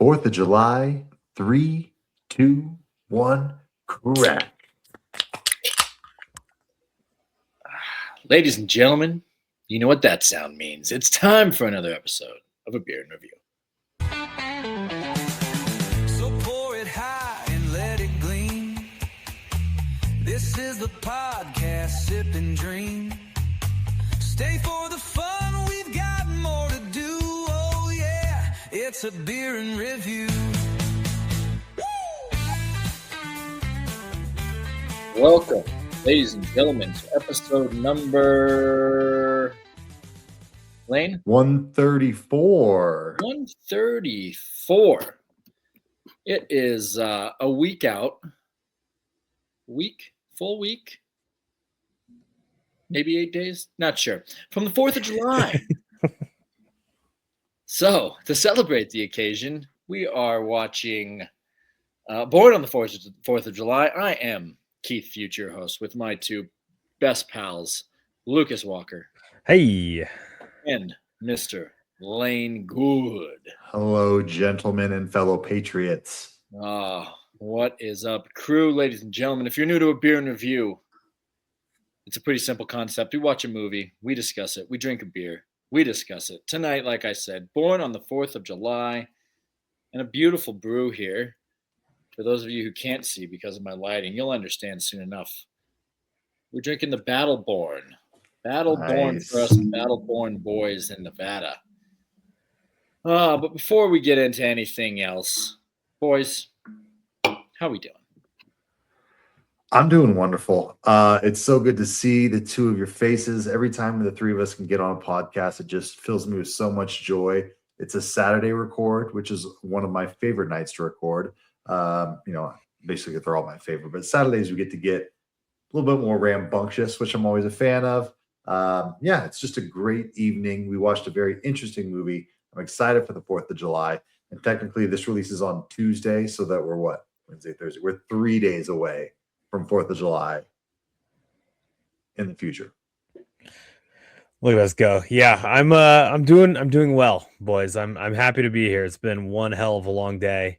4th of July, 3, 2, 1, crack. Ladies and gentlemen, you know what that sound means. It's time for another episode of A Beer and Review. So pour it high and let it gleam. This is the podcast, Sip and Dream. Stay for the fun, we've got more to do. Oh yeah, it's A Beer and Review. Welcome, ladies and gentlemen, to episode number... Lane? 134. 134. It is a week out. Full week? Maybe 8 days? Not sure. From the 4th of July. So, to celebrate the occasion, we are watching Born on the 4th of July. I am Keith Future, host, with my two best pals, Lucas Walker. Hey. And Mr. Lane Good. Hello, gentlemen and fellow patriots. What is up, crew, ladies and gentlemen? If you're new to A Beer and Review, it's a pretty simple concept. We watch a movie, we discuss it, we drink a beer, we discuss it. Tonight, like I said, Born on the 4th of July, and a beautiful brew here. For those of you who can't see because of my lighting, you'll understand soon enough. We're drinking the Battleborn. Battleborn Nice. for us Battleborn boys in Nevada. But before we get into anything else, boys, how we doing? I'm doing wonderful. It's so good to see the two of your faces. Every time the three of us can get on a podcast, it just fills me with so much joy. It's a Saturday record, which is one of my favorite nights to record. Basically they're all my favorite, but Saturdays we get a little bit more rambunctious, which I'm always a fan of. It's just a great evening. We watched a very interesting movie. I'm excited for the 4th of July, and technically this releases on Tuesday, so that we're Wednesday, Thursday. We're 3 days away from 4th of July in the future. Look at us go. Yeah, I'm doing well, boys. I'm happy to be here. It's been one hell of a long day.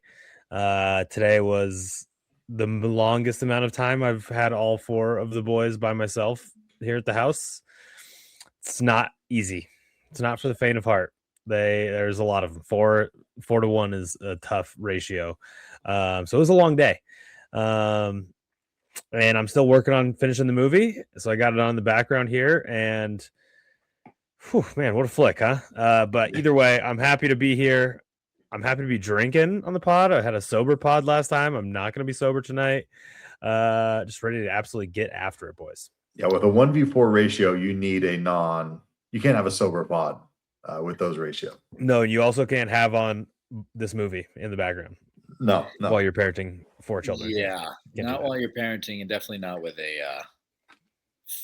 Today was the longest amount of time I've had all four of the boys by myself here at the house. It's not easy. It's not for the faint of heart. There's a lot of them. 4 to 1 is a tough ratio. So it was a long day. And I'm still working on finishing the movie. So I got it on in the background here, and man, what a flick, huh? But either way, I'm happy to be here. I'm happy to be drinking on the pod. I had a sober pod last time. I'm not going to be sober tonight. Just ready to absolutely get after it, boys. Yeah, with a 1v4 ratio, you can't have a sober pod with those ratios. No, you also can't have on this movie in the background. No. While you're parenting 4 children. Yeah, not while you're parenting, and definitely not with a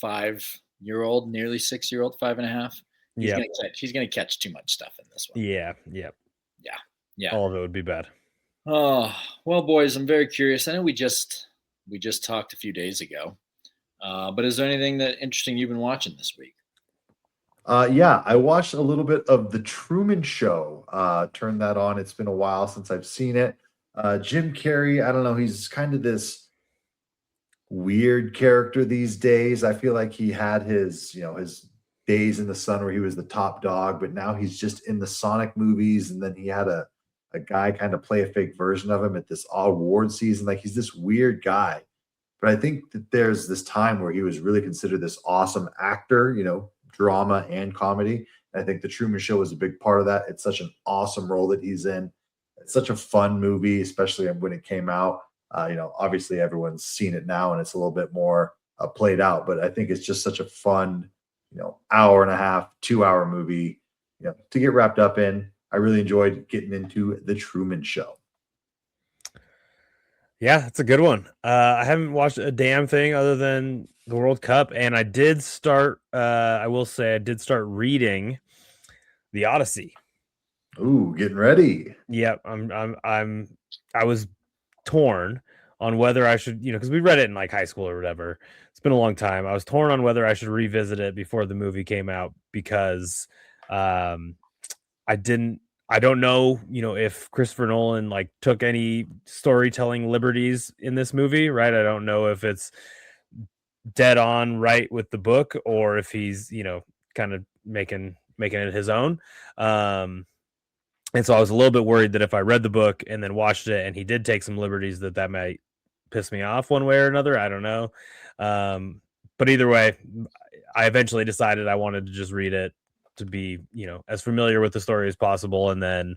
5-year-old, nearly 6-year-old, 5.5. He's gonna catch too much stuff in this one. Yeah. All of it would be bad. Oh, well, boys, I'm very curious. I know we just talked a few days ago, but is there anything that interesting you've been watching this week? I watched a little bit of The Truman Show. Turned that on. It's been a while since I've seen it. Jim Carrey, I don't know, he's kind of this weird character these days. I feel like he had his days in the sun where he was the top dog, but now he's just in the Sonic movies, and then he had a guy kind of play a fake version of him at this award season. Like, he's this weird guy. But I think that there's this time where he was really considered this awesome actor, drama and comedy. And I think The Truman Show was a big part of that. It's such an awesome role that he's in. It's such a fun movie, especially when it came out. Obviously everyone's seen it now and it's a little bit more played out, but I think it's just such a fun, hour and a half, 2-hour movie, to get wrapped up in. I really enjoyed getting into The Truman Show. Yeah, it's a good one. I haven't watched a damn thing other than the World Cup, and I did start. I will say I did start reading the Odyssey. Ooh, getting ready. Yeah, I was torn on whether I should, because we read it in like high school or whatever. It's been a long time. I was torn on whether I should revisit it before the movie came out because I I don't know, if Christopher Nolan like took any storytelling liberties in this movie, right? I don't know if it's dead on right with the book or if he's, kind of making it his own. And so I was a little bit worried that if I read the book and then watched it and he did take some liberties that might piss me off one way or another. I don't know. But either way, I eventually decided I wanted to just read it to be, as familiar with the story as possible. And then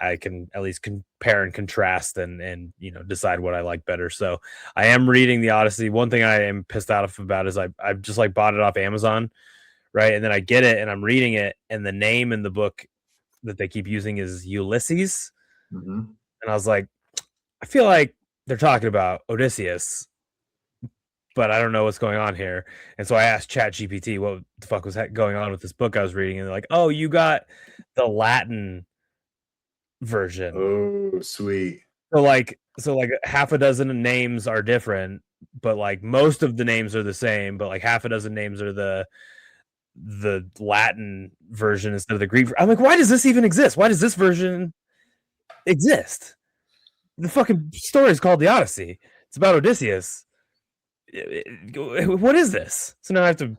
I can at least compare and contrast and decide what I like better. So I am reading the Odyssey. One thing I am pissed off about is I just like bought it off Amazon, right? And then I get it and I'm reading it, and the name in the book that they keep using is Ulysses. Mm-hmm. And I was like, I feel like they're talking about Odysseus, but I don't know what's going on here. And so I asked ChatGPT what the fuck was going on with this book I was reading, and they're like, "Oh, you got the Latin version." Oh, sweet. So like half a dozen names are different, but like most of the names are the same, but like half a dozen names are the Latin version instead of the Greek. I'm like, why does this even exist? Why does this version exist? The fucking story is called the Odyssey. It's about Odysseus. What is this? So now I have to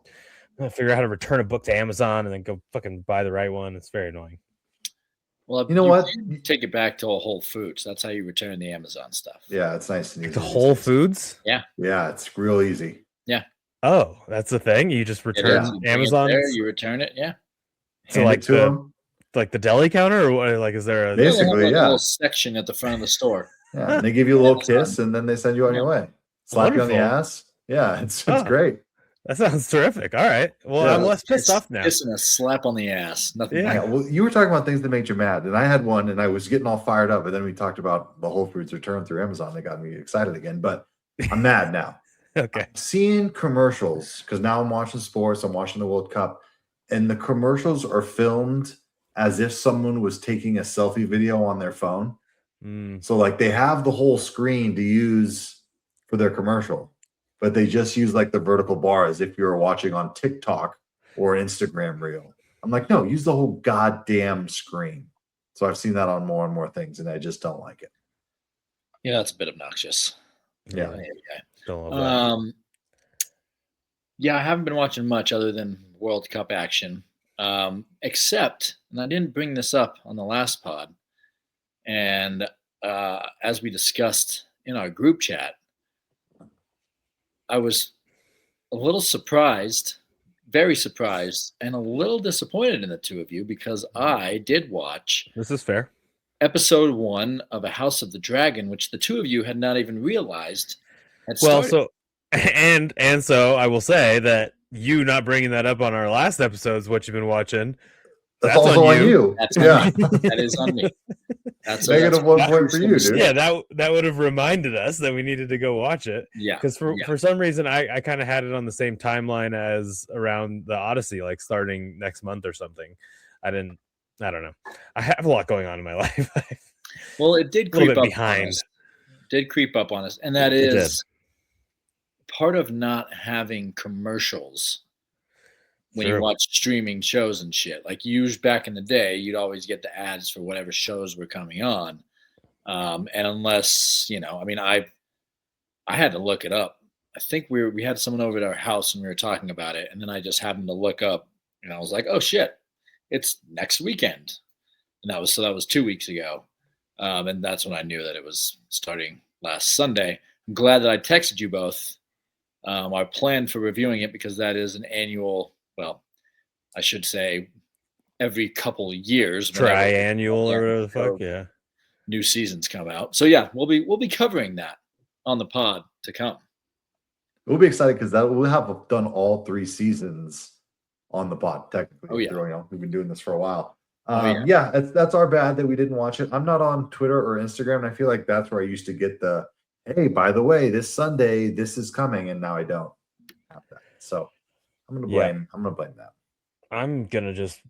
figure out how to return a book to Amazon and then go fucking buy the right one. It's very annoying. Well, You know what? can take it back to a Whole Foods. That's how you return the Amazon stuff. Yeah, it's nice and easy. The these Whole days. Foods? Yeah, it's real easy. Oh, that's the thing. You just It return is. You bring it Amazon. there, you return it. Yeah. So Hand like it to them. like the deli counter, or what? Like, is there a Basically, They have, like, yeah. a little section at the front of the store. Yeah, and they give you a little Amazon. kiss, and then they send you on your way. Slap you on the Wonderful. ass. Yeah, it's Oh. great. That sounds terrific. All right. Well, Yeah. I'm less pissed off now. Kissing a slap on the ass. Nothing. Yeah. Yeah, well, you were talking about things that made you mad, and I had one, and I was getting all fired up, and then we talked about the Whole Foods return through Amazon. That got me excited again, but I'm mad now. Okay. Seeing commercials, because now I'm watching sports, I'm watching the World Cup, and the commercials are filmed as if someone was taking a selfie video on their phone. Mm. So like they have the whole screen to use for their commercial, but they just use like the vertical bar as if you were watching on TikTok or Instagram reel. I'm like, no, use the whole goddamn screen. So I've seen that on more and more things, and I just don't like it. Yeah, that's a bit obnoxious. Yeah. Don't love that. Yeah, I haven't been watching much other than World Cup action, except, and I didn't bring this up on the last pod, and as we discussed in our group chat, I was a little surprised, very surprised, and a little disappointed in the two of you because I did watch This is fair. episode 1 of A House of the Dragon, which the two of you had not even realized had Well, started. so I will say that you not bringing that up on our last episode is what you've been watching. That's also on you. That's on Yeah. me. That is on me. That's Negative that's 1 point for you, dude. Yeah, that would have reminded us that we needed to go watch it. Yeah. Because for Yeah. some reason I kind of had it on the same timeline as around the Odyssey, like starting next month or something. I don't know. I have a lot going on in my life. Well, it did A little creep bit up behind. on us. Did creep up on us, and that It is part of not having commercials when Sure. you watch streaming shows and shit. Like back in the day, you'd always get the ads for whatever shows were coming on, and unless I had to look it up. I think we had someone over at our house and we were talking about it, and then I just happened to look up, and I was like, "Oh shit, it's next weekend," and that was 2 weeks ago. And that's when I knew that it was starting last Sunday. I'm glad that I texted you both our plan for reviewing it, because that is an annual, well, I should say every couple of years. whenever Triannual or whatever the fuck. Yeah. new seasons come out. So yeah, we'll be covering that on the pod to come. We'll be excited because that we'll have done all 3 seasons on the pod, technically. Oh, yeah. You know, we've been doing this for a while. Oh, Yeah, that's our bad that we didn't watch it. I'm not on Twitter or Instagram, and I feel like that's where I used to get the, hey, by the way, this Sunday this is coming, and now I don't have that. So I'm gonna blame that. I'm gonna just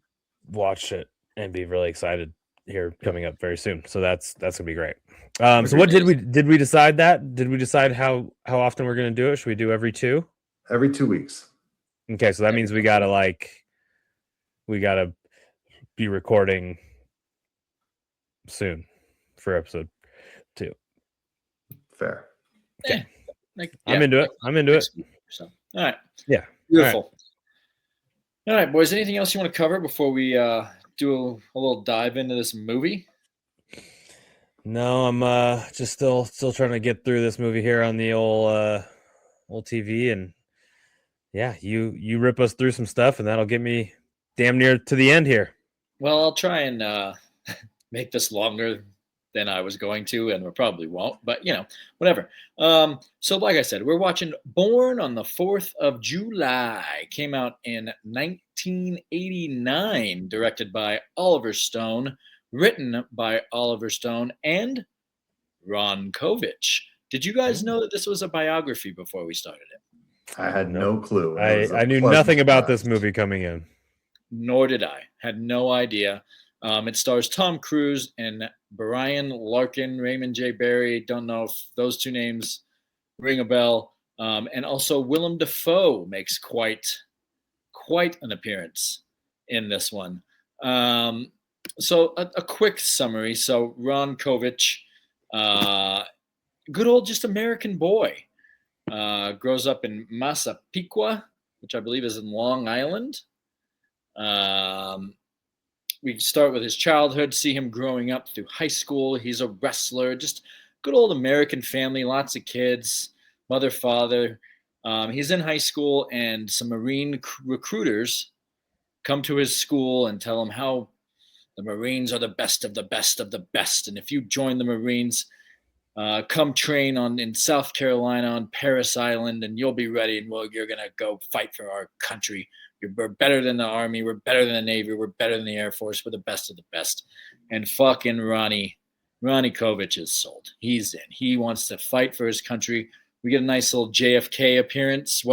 watch it and be really excited here coming up very soon. So that's gonna be great. So what did we decide that? Did we decide how often we're gonna do it? Should we do every 2? Every 2 weeks. Okay, so that means we gotta be recording soon for episode 2. Fair. Okay. Yeah, I'm into it. I'm into it. next week or so. All right. Yeah. Beautiful. All right, boys. Anything else you want to cover before we do a little dive into this movie? No, I'm just still trying to get through this movie here on the old TV, and yeah, you rip us through some stuff, and that'll get me damn near to the end here. Well, I'll try and make this longer than I was going to, and we probably won't, but whatever. So like I said, we're watching Born on the 4th of July. Came out in 1989, directed by Oliver Stone, written by Oliver Stone and Ron Kovich. Did you guys know that this was a biography before we started it? I had no clue. and it was a I knew pleasant nothing about this surprise. movie coming in. Nor did I. Had no idea. It stars Tom Cruise and Brian Larkin, Raymond J. Barry. Don't know if those two names ring a bell. And also Willem Dafoe makes quite an appearance in this one. So a quick summary. So Ron Kovich, good old just American boy, grows up in Massapequa, which I believe is in Long Island. We start with his childhood, see him growing up through high school. He's a wrestler, just good old American family, lots of kids, mother, father. He's in high school, and some Marine recruiters come to his school and tell him how the Marines are the best of the best of the best. And if you join the Marines, come train in South Carolina on Parris Island, and you'll be ready, and you're going to go fight for our country. We're better than the Army. We're better than the Navy. We're better than the Air Force. We're the best of the best. And fucking Ronnie Kovich is sold. He's in. He wants to fight for his country. We get a nice little JFK appearance.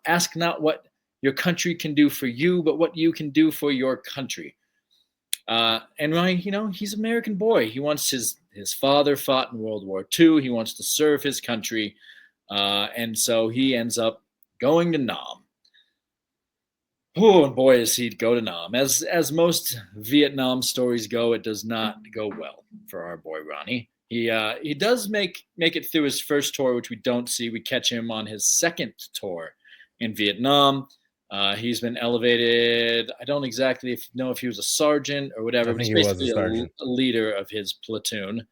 Ask not what your country can do for you, but what you can do for your country. And Ronnie, he's an American boy. He wants his father fought in World War II. He wants to serve his country. And so he ends up going to Nam. Oh, and boy, does he go to Nam. As most Vietnam stories go, it does not go well for our boy Ronnie. He does make it through his first tour, which we don't see. We catch him on his second tour in Vietnam. He's been elevated. I don't exactly know if he was a sergeant or whatever. I think He's he was a basically sergeant. a leader of his platoon.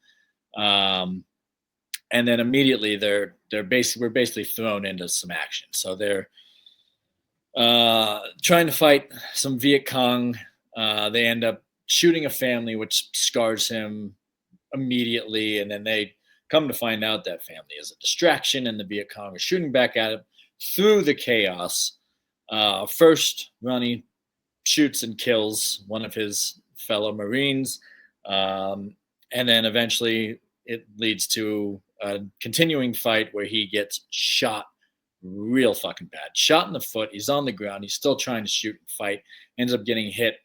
And then immediately we're basically thrown into some action. So they're trying to fight some Viet Cong. They end up shooting a family, which scars him immediately. And then they come to find out that family is a distraction, and the Viet Cong are shooting back at him through the chaos. First, Ronnie shoots and kills one of his fellow Marines. And then eventually it leads to a continuing fight where he gets shot real fucking bad. Shot in the foot. He's on the ground. He's still trying to shoot and fight. Ends up getting hit.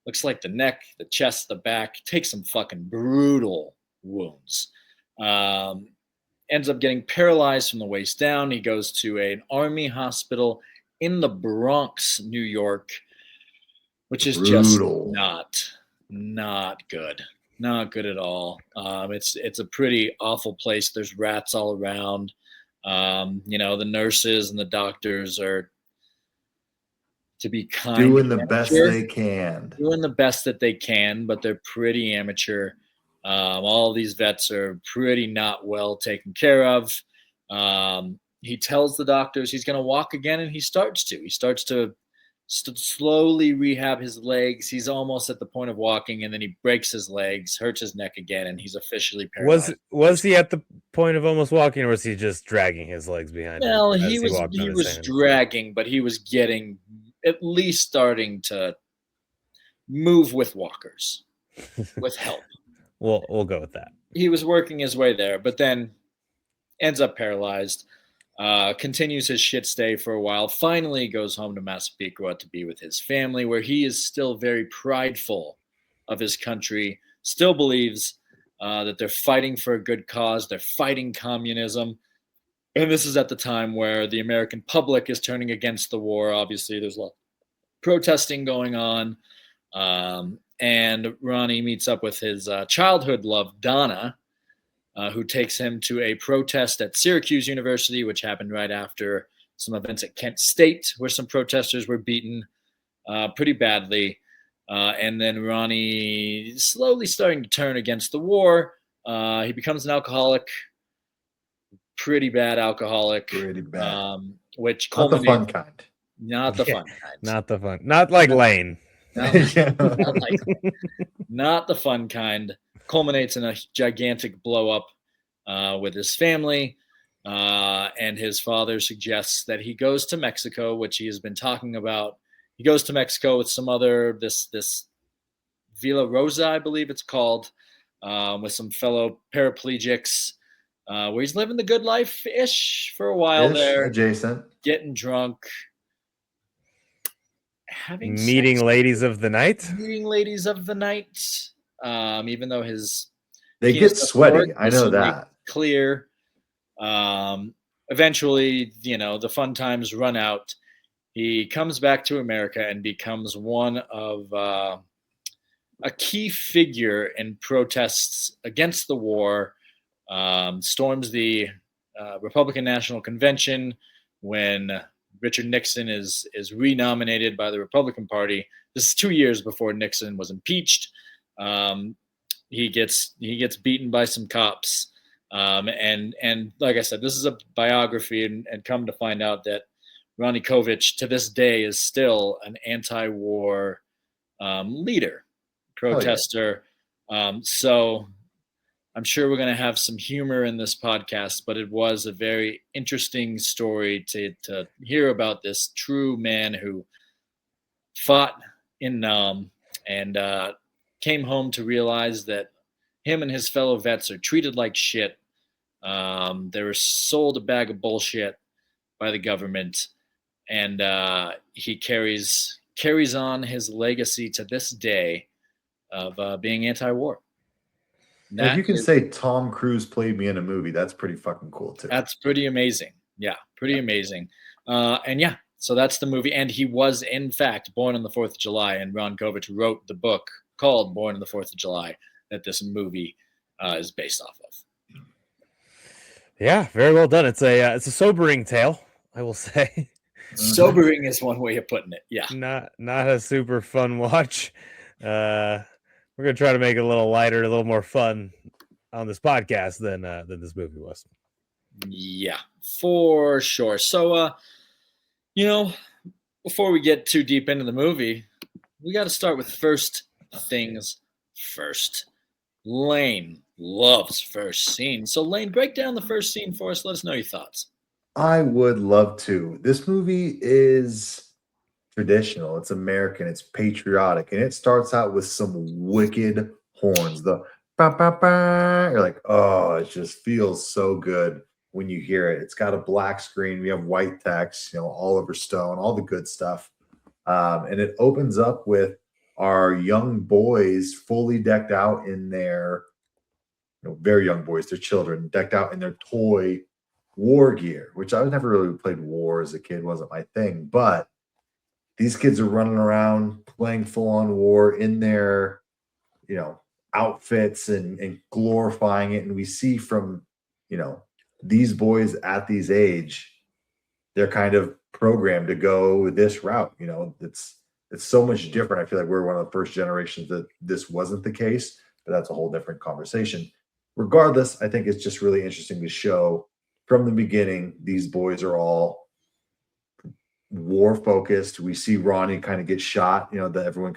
Looks like the neck, the chest, the back. Takes some fucking brutal wounds. Ends up getting paralyzed from the waist down. He goes to an army hospital in the Bronx, New York, which is Brutal. just not good. Not good at all. It's a pretty awful place. There's rats all around. The nurses and the doctors are, to be kind, Doing the best they can. Doing the best that they can, but they're pretty amateur. All these vets are pretty not well taken care of. He tells the doctors he's going to walk again, and he starts to. He starts to slowly rehab his legs. He's almost at the point of walking, and then he breaks his legs, hurts his neck again, and he's officially paralyzed. Was he at the point of almost walking, or was he just dragging his legs behind him? Well, as he was dragging, but he was getting at least starting to move with walkers, with help. We'll go with that. He was working his way there, but then ends up paralyzed. Continues his shit stay for a while. Finally goes home to Massapequa to be with his family, where he is still very prideful of his country, still believes that they're fighting for a good cause. They're fighting communism. And this is at the time where the American public is turning against the war. Obviously, there's a lot of protesting going on. and Ronnie meets up with his childhood love, Donna, who takes him to a protest at Syracuse University, which happened right after some events at Kent State, where some protesters were beaten pretty badly. And then Ronnie slowly starting to turn against the war. He becomes an alcoholic, pretty bad alcoholic, Pretty bad. which Not the culminates fun kind. not the Yeah, fun kind. Not the fun. Not like Lane. Yeah. Not the fun kind. Culminates in a gigantic blow up with his family. And his father suggests that he goes to Mexico, which he has been talking about. He goes to Mexico with some other, this Villa Rosa, I believe it's called, with some fellow paraplegics, where he's living the good life-ish for a while there, Adjacent. getting drunk, having Meeting sex, ladies of the night. meeting ladies of the night, even though his They penis get doesn't sweaty. work, I so know they that. clear. Eventually, the fun times run out. He comes back to America and becomes one of a key figure in protests against the war. Storms the Republican National Convention when Richard Nixon is renominated by the Republican Party. This is 2 years before Nixon was impeached. He gets beaten by some cops. And like I said, this is a biography, and come to find out that Ronnie Kovich to this day is still an anti-war leader, protester. So I'm sure we're going to have some humor in this podcast, but it was a very interesting story to hear about this true man who fought in Nam and came home to realize that him and his fellow vets are treated like shit. They were sold a bag of bullshit by the government, and he carries on his legacy to this day of being anti-war. If you can say Tom Cruise played me in a movie, that's pretty fucking cool too. That's pretty amazing. Yeah, pretty amazing. And yeah, so that's the movie. And he was, in fact, born on the 4th of July. And Ron Kovich wrote the book called Born on the 4th of July that this movie is based off of. Yeah, very well done. It's a sobering tale, I will say. Sobering is one way of putting it. Yeah. Not a super fun watch. We're gonna try to make it a little lighter, a little more fun on this podcast than this movie was. Yeah, for sure. So, before we get too deep into the movie, we got to start with first things first. Lane loves first scene. So, Lane, break down the first scene for us. Let us know your thoughts. I would love to. This movie is traditional. It's American. It's patriotic, and it starts out with some wicked horns. The ba ba ba. You're like, oh, it just feels so good when you hear it. It's got a black screen. We have white text. Oliver Stone, all the good stuff, and it opens up with our young boys fully decked out in their, very young boys, their children decked out in their toy war gear, which I never really played war as a kid, wasn't my thing, but these kids are running around playing full-on war in their, outfits and glorifying it. And we see from, these boys at these age, they're kind of programmed to go this route. It's so much different. I feel like we're one of the first generations that this wasn't the case, but that's a whole different conversation. Regardless, I think it's just really interesting to show from the beginning, these boys are all war focused. We see Ronnie kind of get shot, that everyone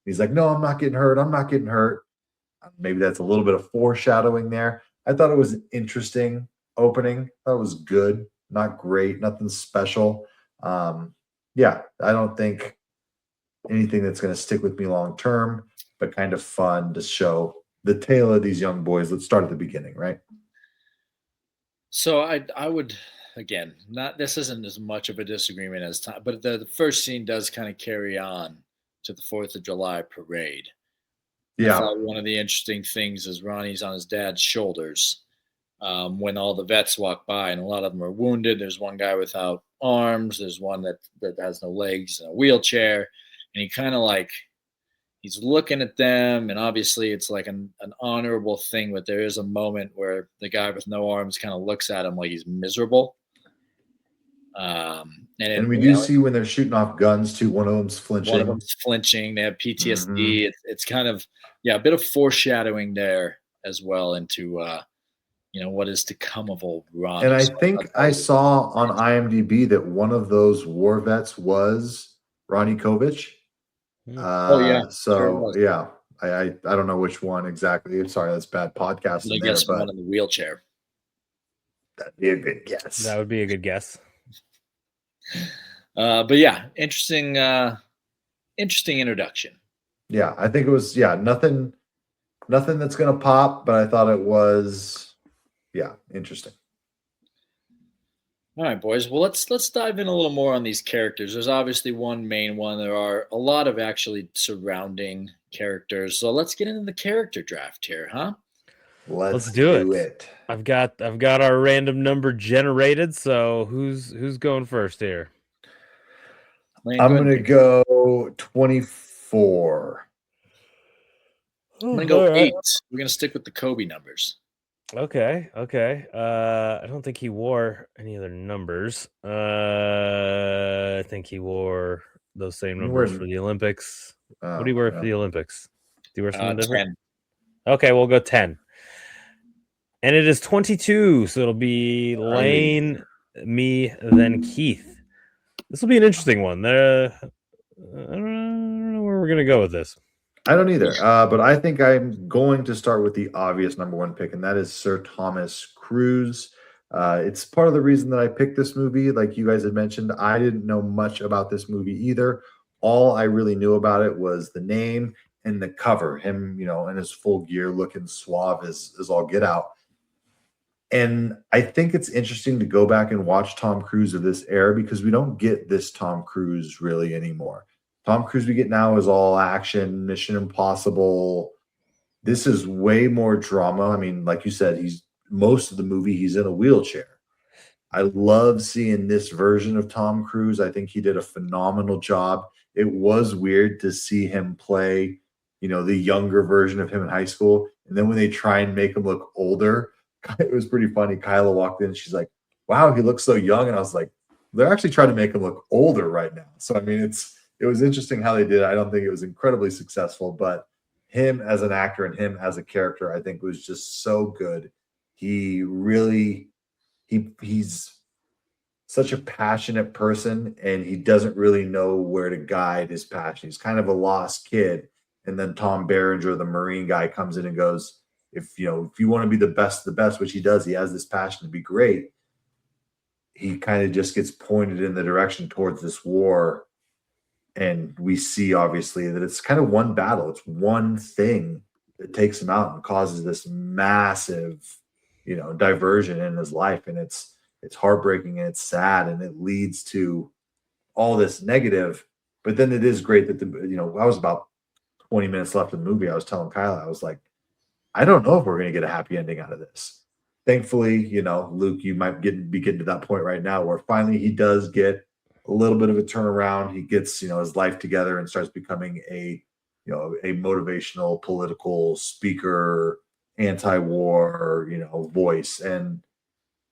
he's like, no, I'm not getting hurt. I'm not getting hurt. Maybe that's a little bit of foreshadowing there. I thought it was an interesting opening. I thought it was good, not great, nothing special. Yeah, I don't think anything that's going to stick with me long term, but kind of fun to show the tale of these young boys. Let's start at the beginning, right? So I would, again, this isn't as much of a disagreement as time, but the first scene does kind of carry on to the 4th of July parade. Yeah. I thought one of the interesting things is Ronnie's on his dad's shoulders when all the vets walk by, and a lot of them are wounded. There's one guy without arms. There's one that has no legs, in a wheelchair, and he kind of he's looking at them, and obviously it's like an honorable thing, but there is a moment where the guy with no arms kind of looks at him like he's miserable. And we do see when they're shooting off guns too, one of them's flinching. One of them's flinching. They have PTSD. Mhm. It's kind of a bit of foreshadowing there as well into what is to come of old Ron. And I think I saw on IMDb that one of those war vets was Ronnie Kovich. Oh, yeah. Sure So was. yeah, I don't know which one exactly. I'm sorry, that's bad I podcasting there, guess but one in the wheelchair. that'd be a good guess. That would be a good guess. But yeah, interesting introduction. Yeah, I think it was nothing that's gonna pop, but I thought it was interesting. All right, boys. Well, let's dive in a little more on these characters. There's obviously one main one. There are a lot of actually surrounding characters. So let's get into the character draft here, huh? Let's do it. it. I've got our random number generated. So who's going first here? Lane, I'm go ahead. gonna go 24. I'm gonna go All right. 8. We're gonna stick with the Kobe numbers. Okay. I don't think he wore any other numbers. I think he wore those same numbers for the Olympics. What do you wear for the Olympics? Do you wear something different? 10. Okay, we'll go 10. And it is 22, so it'll be Lane, me, then Keith. This will be an interesting one. I don't know where we're gonna go with this. I don't either, but I think I'm going to start with the obvious number one pick, and that is Sir Thomas Cruise. It's part of the reason that I picked this movie. Like you guys had mentioned, I didn't know much about this movie either. All I really knew about it was the name and the cover. Him, in his full gear, looking suave as all get out. And I think it's interesting to go back and watch Tom Cruise of this era because we don't get this Tom Cruise really anymore. Tom Cruise we get now is all action, Mission Impossible. This is way more drama. I mean, like you said, most of the movie he's in a wheelchair. I love seeing this version of Tom Cruise. I think he did a phenomenal job. It was weird to see him play, the younger version of him in high school. And then when they try and make him look older, it was pretty funny. Kyla walked in. She's like, wow, he looks so young. And I was like, they're actually trying to make him look older right now. So, I mean, it was interesting how they did it. I don't think it was incredibly successful, but him as an actor and him as a character, I think was just so good. He really, he's such a passionate person and he doesn't really know where to guide his passion. He's kind of a lost kid. And then Tom Berenger, the Marine guy, comes in and goes, if you want to be the best of the best, which he does, he has this passion to be great. He kind of just gets pointed in the direction towards this war. And we see obviously that it's kind of one battle. It's one thing that takes him out and causes this massive, diversion in his life. And it's heartbreaking and it's sad and it leads to all this negative. But then it is great that I was about 20 minutes left in the movie. I was telling Kyla, I was like, I don't know if we're going to get a happy ending out of this. Thankfully, Luke, you might be getting to that point right now where finally he does get a little bit of a turnaround. He gets, his life together and starts becoming a motivational political speaker, anti-war, voice. And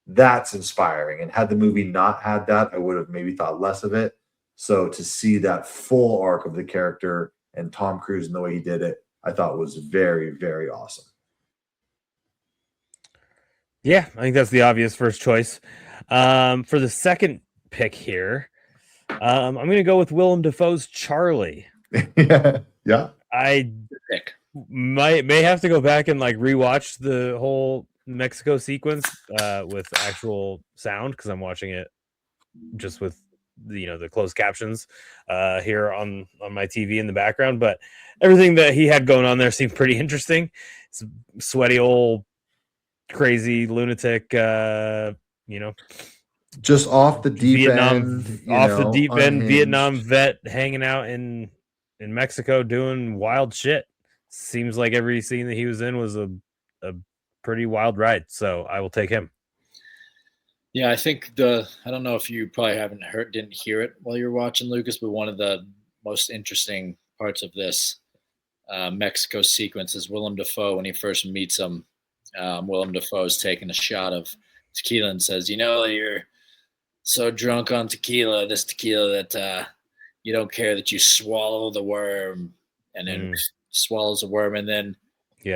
that's inspiring. And had the movie not had that, I would have maybe thought less of it. So to see that full arc of the character and Tom Cruise and the way he did it, I thought was very, very awesome. Yeah, I think that's the obvious first choice. For the second pick here, I'm going to go with Willem Dafoe's Charlie. Yeah. I may have to go back and rewatch the whole Mexico sequence with actual sound because I'm watching it just with the closed captions here on my TV in the background. But everything that he had going on there seemed pretty interesting. It's a sweaty old crazy lunatic, just off the deep end, Vietnam vet hanging out in Mexico doing wild shit. Seems like every scene that he was in was a pretty wild ride. So I will take him. Yeah, I think I don't know if you probably didn't hear it while you're watching, Lucas, but one of the most interesting parts of this Mexico sequence is Willem Dafoe when he first meets him. Willem Dafoe is taking a shot of tequila and says, you're so drunk on tequila, this tequila, that you don't care that you swallow the worm, and then swallows the worm. And then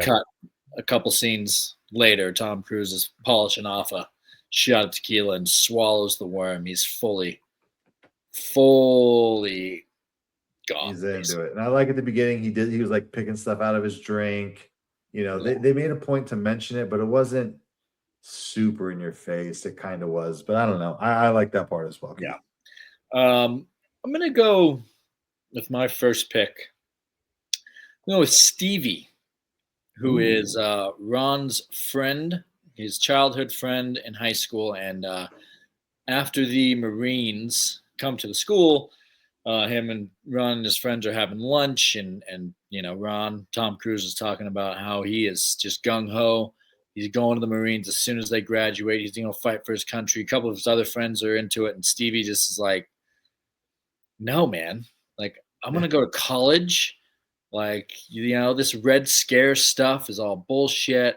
cut a couple scenes later, Tom Cruise is polishing off a shot of tequila and swallows the worm. He's fully gone. He's into it. And I like at the beginning, he was like picking stuff out of his drink. They made a point to mention it, but it wasn't super in your face. It kind of was, but I don't know. I like that part as well. Yeah. I'm going to go with my first pick. I'm going to go with Stevie, who is Ron's friend, his childhood friend in high school. And after the Marines come to the school, him and Ron and his friends are having lunch, and Tom Cruise is talking about how he is just gung-ho. He's going to the Marines as soon as they graduate. He's going to fight for his country. A couple of his other friends are into it, and Stevie just is like, no, man. Like, I'm going to go to college. Like, this Red Scare stuff is all bullshit.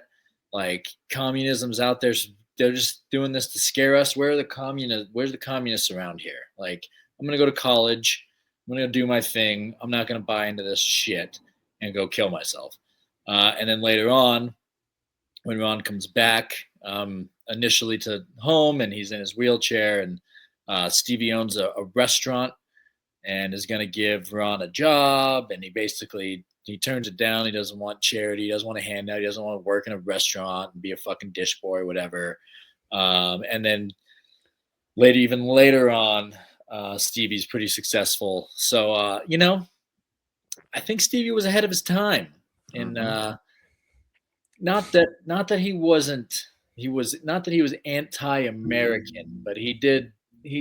Like, communism's out there. They're just doing this to scare us. Where's the communists around here? Like, I'm going to go to college. I'm going to do my thing. I'm not going to buy into this shit and go kill myself. And then later on, when Ron comes back, initially to home, and he's in his wheelchair, and Stevie owns a restaurant and is going to give Ron a job. And he turns it down. He doesn't want charity. He doesn't want a handout. He doesn't want to work in a restaurant and be a fucking dish boy or whatever. And then even later on, Stevie's pretty successful. So, I think Stevie was ahead of his time. And not that he was anti-American, but he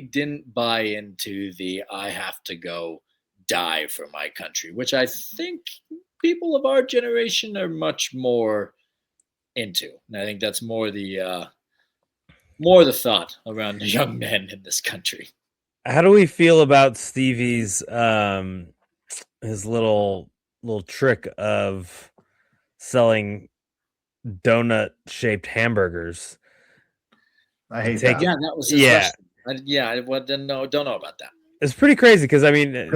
didn't buy into the I have to go die for my country, which I think people of our generation are much more into. And I think that's more the thought around young men in this country. How do we feel about Stevie's his little trick of selling donut-shaped hamburgers? I hate that. Yeah, that was his don't know about that. It's pretty crazy because the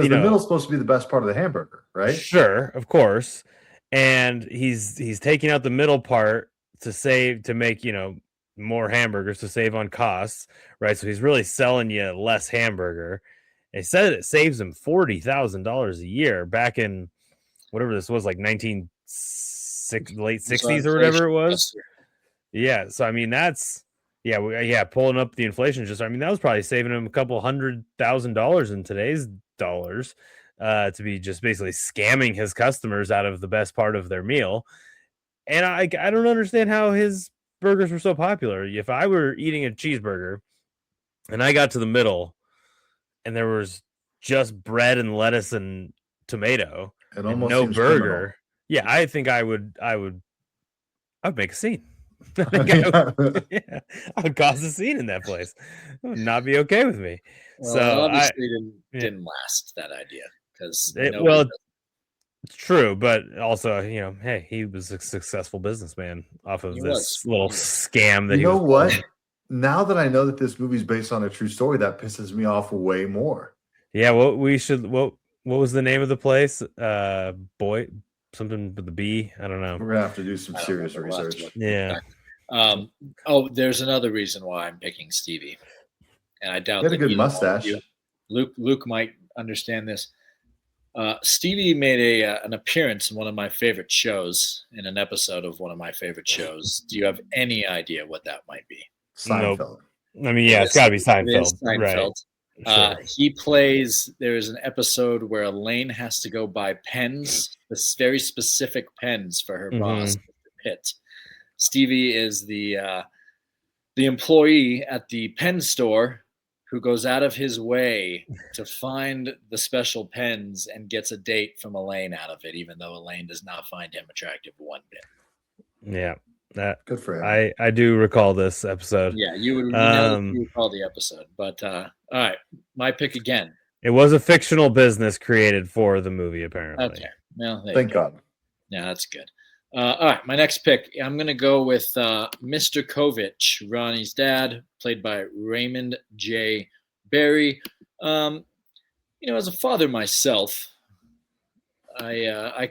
middle's supposed to be the best part of the hamburger, right? Sure, of course. And he's taking out the middle part to make more hamburgers to save on costs, right? So he's really selling you less hamburger. He said it saves him $40,000 a year back in whatever this was, like late 60s or whatever it was. Yeah. So I mean, that's pulling up the inflation. That was probably saving him a couple $100,000 in today's dollars to be just basically scamming his customers out of the best part of their meal. And I don't understand how his burgers were so popular. If I were eating a cheeseburger and I got to the middle and there was just bread and lettuce and tomato and no burger, I think I would make a scene. I would cause a scene in that place. It would not be okay with me. Well, so obviously didn't last, that idea, because it's true, but also, hey, he was a successful businessman off of this little scam that what? Now that I know that this movie's based on a true story, that pisses me off way more. Yeah, what was the name of the place? Something with the B. I don't know. We're gonna have to do some serious research. Yeah. There's another reason why I'm picking Stevie, and I doubt he had a good mustache. Luke might understand this. Stevie made an appearance in one of my favorite shows, in an episode of one of my favorite shows. Do you have any idea what that might be? Seinfeld. Nope. I mean, it's got to be Seinfeld. Seinfeld. Right. Sure. There's an episode where Elaine has to go buy pens, this very specific pens for her boss, Mr. Pitt. Stevie is the employee at the pen store who goes out of his way to find the special pens and gets a date from Elaine out of it, even though Elaine does not find him attractive one bit. Yeah. Good for him. I do recall this episode. Yeah, you would recall the episode. But all right, my pick again. It was a fictional business created for the movie, apparently. Okay. Well, thank God. Yeah, that's good. All right, my next pick. I'm going to go with Mr. Kovich, Ronnie's dad, played by Raymond J. Barry. Um, as a father myself, I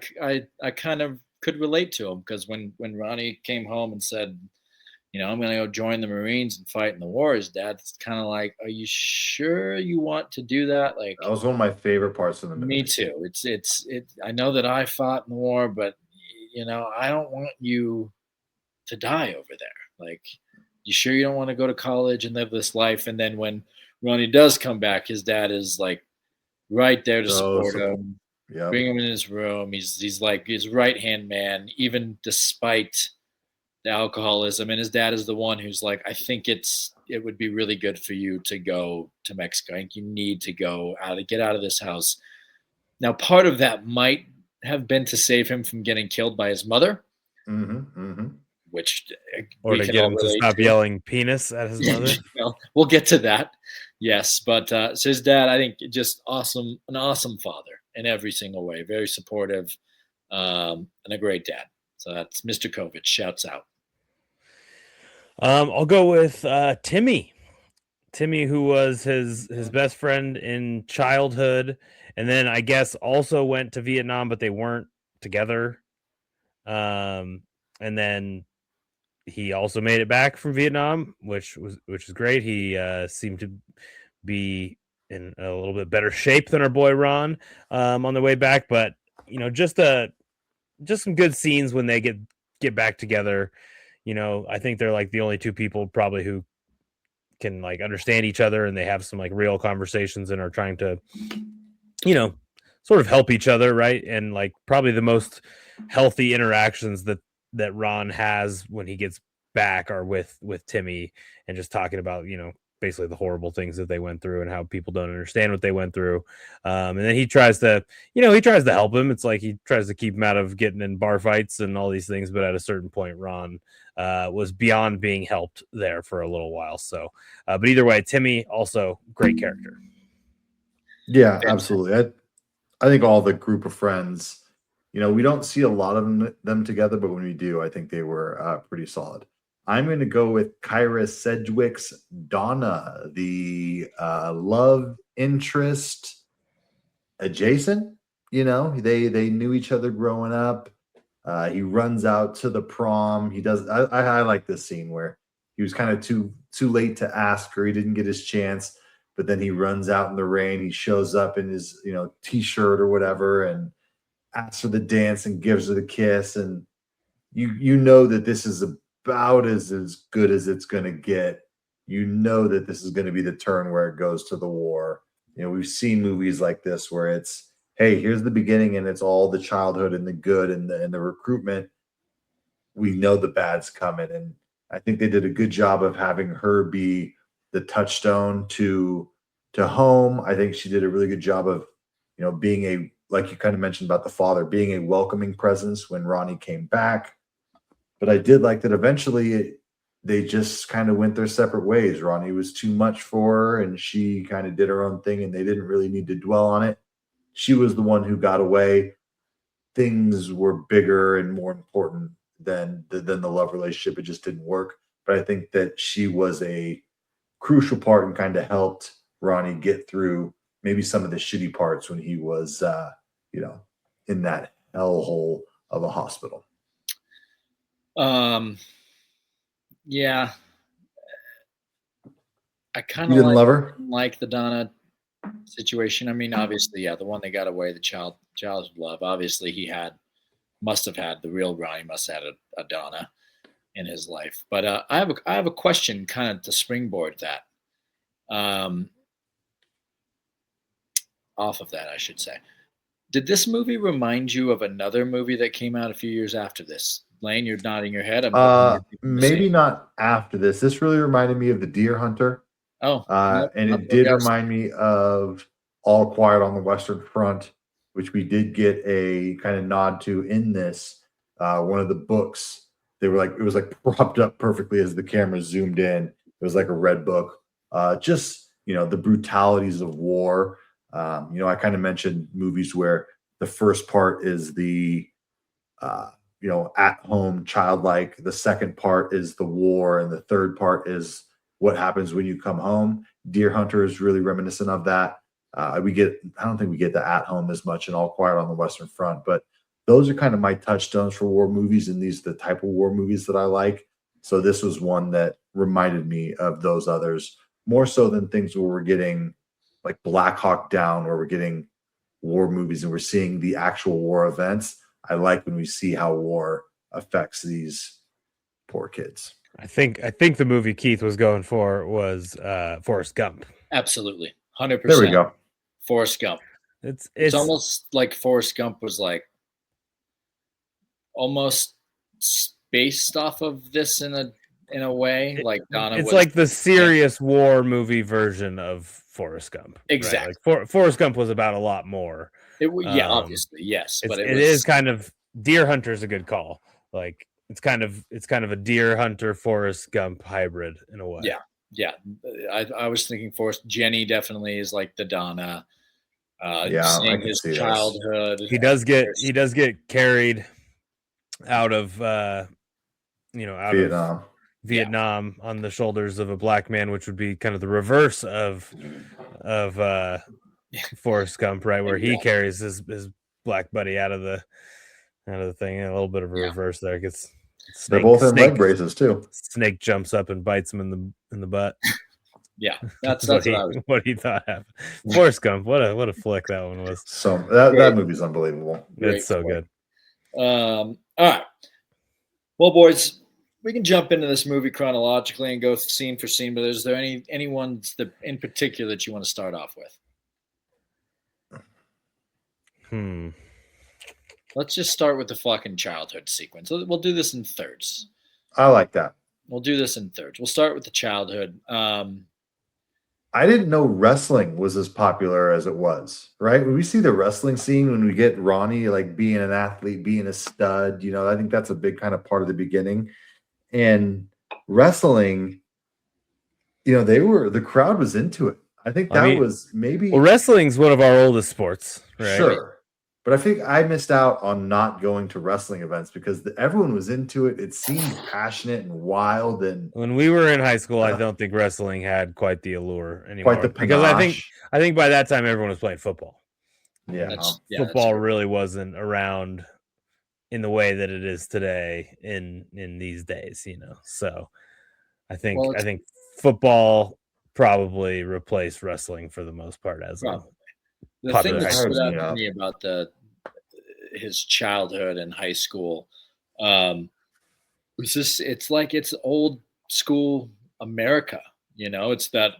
kind of could relate to him because when Ronnie came home and said, I'm going to go join the Marines and fight in the war, his dad's kind of like, are you sure you want to do that? Like, That was one of my favorite parts of the me movie. too. I know that I fought in the war, but I don't want you to die over there. Like, you sure you don't want to go to college and live this life? And then when Ronnie does come back, his dad is like right there to So support support. him, Yep. bring him in his room. He's like his right hand man, even despite the alcoholism. And his dad is the one who's like, I think it would be really good for you to go to Mexico. I think you need to get out of this house. Now, part of that might have been to save him from getting killed by his mother, which Or we to can get all him to relate stop to. yelling penis at his mother. Well, we'll get to that. Yes, but so his dad, I think, just awesome, an awesome father in every single way, very supportive, and a great dad. So that's Mr. Kovich. Shouts out. I'll go with Timmy. Timmy, who was his best friend in childhood, and then I guess also went to Vietnam, but they weren't together. And then he also made it back from Vietnam, which is great. He seemed to be in a little bit better shape than our boy Ron on the way back. But just some good scenes when they get back together. I think they're like the only two people probably who can like understand each other, and they have some like real conversations and are trying to sort of help each other, right? And like probably the most healthy interactions that Ron has when he gets back are with Timmy, and just talking about basically the horrible things that they went through and how people don't understand what they went through. And then he tries to help him. It's like he tries to keep him out of getting in bar fights and all these things, but at a certain point Ron was beyond being helped there for a little while. So but either way, Timmy also great character. Yeah, absolutely. I think all the group of friends, we don't see a lot of them together, but when we do, I think they were pretty solid. I'm going to go with Kyra Sedgwick's Donna, the love interest adjacent. They knew each other growing up. He runs out to the prom. He does. I like this scene where he was kind of too late to ask her. He didn't get his chance, but then he runs out in the rain. He shows up in his t-shirt or whatever and asks her the dance and gives her the kiss. And you know that this is about as good as it's going to get. That this is going to be the turn where it goes to the war. We've seen movies like this where it's, hey, here's the beginning and it's all the childhood and the good and the recruitment. We know the bad's coming. And I think they did a good job of having her be the touchstone to home. I think she did a really good job of, being like you kind of mentioned about the father, being a welcoming presence when Ronnie came back. But I did like that eventually they just kind of went their separate ways. Ronnie was too much for her and she kind of did her own thing and they didn't really need to dwell on it. She was the one who got away. Things were bigger and more important than the love relationship. It just didn't work. But I think that she was a crucial part and kind of helped Ronnie get through maybe some of the shitty parts when he was, in that hellhole of a hospital. Yeah. I kind You of didn't love her? like the Donna situation. I mean, obviously, yeah, the one they got away, the childhood love. Obviously, he must have had the real Ronnie must have had a Donna in his life. But I have a question, kind of to springboard that. Off of that, I should say. Did this movie remind you of another movie that came out a few years after this? Lane, you're nodding your head. Maybe not after this. This really reminded me of The Deer Hunter. Oh, and it did remind me of All Quiet on the Western Front, which we did get a kind of nod to in this. One of the books, it was like propped up perfectly as the camera zoomed in. It was like a red book. Just, the brutalities of war. I kind of mentioned movies where the first part is the at home, childlike. The second part is the war, and the third part is what happens when you come home. Deer Hunter is really reminiscent of that. I don't think we get the at home as much in All Quiet on the Western Front, but those are kind of my touchstones for war movies, and these are the type of war movies that I like. So this was one that reminded me of those others more so than things where we're getting like Black Hawk Down, where we're getting war movies and we're seeing the actual war events. I like when we see how war affects these poor kids. I think the movie Keith was going for was Forrest Gump. Absolutely. 100%. There we go. Forrest Gump. It's almost like Forrest Gump was like almost based off of this in a way. Like Donna it's was like the serious war movie version of Forrest Gump. Exactly. Right? Like Forrest Gump was about a lot more. Obviously, yes. But it is kind of Deer Hunter is a good call. Like it's kind of a Deer Hunter Forrest Gump hybrid in a way. Yeah. I was thinking Forrest. Jenny definitely is like the Donna. I his can see childhood. He does get carried out of Vietnam on the shoulders of a black man, which would be kind of the reverse of Forrest Gump, right? Where he carries his black buddy out of the thing. A little bit of a reverse there. They're both in leg braces too. Snake jumps up and bites him in the butt. Yeah, that's what he thought happened. Forrest Gump, what a flick that one was. So that movie's unbelievable. It's so good. All right. Well, boys, we can jump into this movie chronologically and go scene for scene. But is there any ones that in particular that you want to start off with? Let's just start with the fucking childhood sequence. We'll do this in thirds. I like that. We'll do this in thirds. We'll start with the childhood. I didn't know wrestling was as popular as it was, right? When we see the wrestling scene, when we get Ronnie like being an athlete, being a stud, I think that's a big kind of part of the beginning. And wrestling, the crowd was into it. I think was maybe. Well, wrestling's one of our oldest sports, right? Sure. But I think I missed out on not going to wrestling events because everyone was into it. It seemed passionate and wild. And when we were in high school, I don't think wrestling had quite the allure anymore. Quite the panache. Because I think by that time everyone was playing football. Yeah, football really wasn't around in the way that it is today in these days. So I think football probably replaced wrestling for the most part as well. The thing that stood out to me about his childhood and high school was this. It's like it's old school America. It's that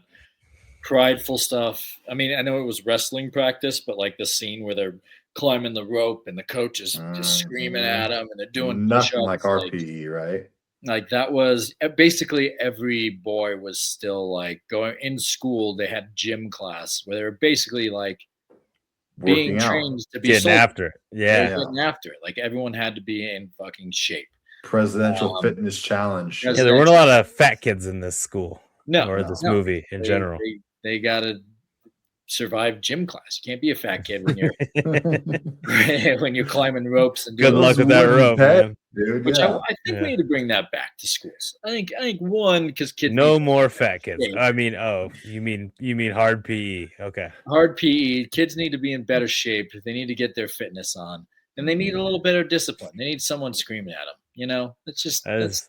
prideful stuff. I mean, I know it was wrestling practice, but like the scene where they're climbing the rope and the coach is just screaming at them and they're doing nothing like RPE, right? Like that was basically every boy was still like going in school. They had gym class where they were basically like being trained to be getting after it. Getting after it. Like everyone had to be in fucking shape. Presidential fitness challenge. Yeah, there weren't a lot of fat kids in this school. This no. movie in general. They gotta survive gym class. You can't be a fat kid when you're when you're climbing ropes and doing good luck with that rope, man. Dude, which I think we need to bring that back to schools. I think one, because kids more fat kids. I mean, you mean hard PE. Okay. Hard PE. Kids need to be in better shape. They need to get their fitness on. And they need a little better discipline. They need someone screaming at them. It's just that's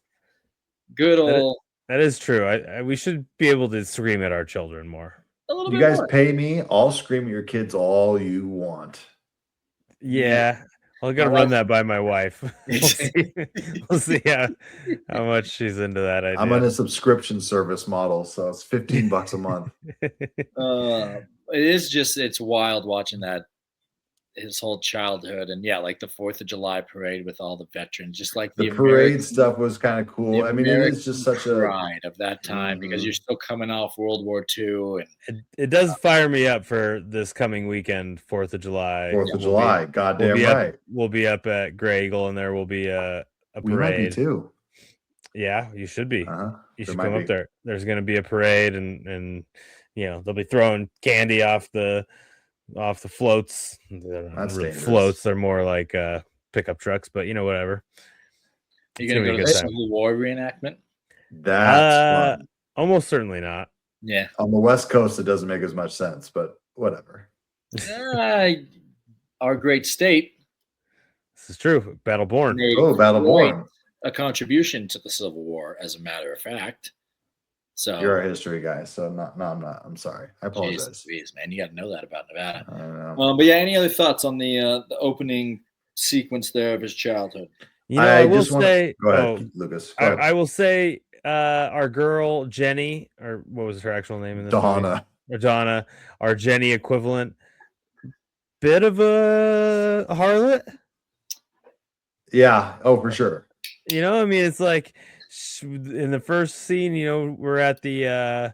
good old. That is true. We should be able to scream at our children more. You guys pay me. I'll scream at your kids all you want. Yeah. I'll gotta run that by my wife. We'll see how much she's into that idea. I'm on a subscription service model, so it's $15 a month. It's wild watching that his whole childhood and like the 4th of July parade with all the veterans, just like the parade stuff was kind of cool. I mean, it is just such a pride of that time because you're still coming off World War II, and it does fire me up for this coming weekend, 4th of July. 4th of July, goddamn right. We'll be up at Grey Eagle, and there will be a parade. We might be too. Yeah, you should be. You should come up there. There's going to be a parade, and they'll be throwing candy off the floats. That's floats. They're more like pickup trucks, but whatever. Are you It's going to gonna go be to a the good time. Civil War reenactment? That's Uh, fun. almost certainly not. Yeah. On the West Coast, it doesn't make as much sense, but whatever. Our great state This is true. Battleborn. made Oh, quite Battleborn. a contribution to the Civil War, as a matter of fact. So, You're a history guy, so I'm not. I'm sorry. I jeez apologize. Louise, man, you got to know that about Nevada. I don't know. But yeah, any other thoughts on the opening sequence there of his childhood? I will just wanna- say. Go ahead, Oh, Lucas. Go ahead. I will say. Our girl Jenny, or what was her actual name in this movie? Donna. Or Donna, our Jenny equivalent. Bit of a harlot. Yeah. Oh, for sure. I mean, it's like in the first scene, we're at the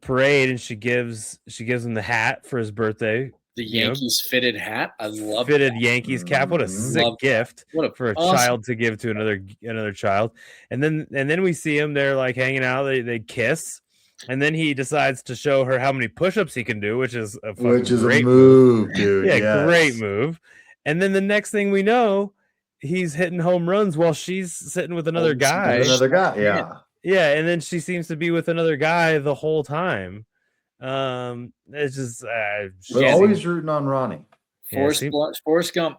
parade, and she gives him the hat for his birthday. The Yankees fitted hat. I love fitted that. Yankees cap. What a Mhm. sick Love that. gift What for a awesome. child to give to another child. And then we see him there like hanging out. They kiss, and then he decides to show her how many push-ups he can do, which is a great move, dude. Yeah, yes. great move. And then the next thing we know, he's hitting home runs while she's sitting with another guy. Another guy. Yeah. Yeah, and then she seems to be with another guy the whole time. It's just But always rooting on Ronnie. Forrest Gump.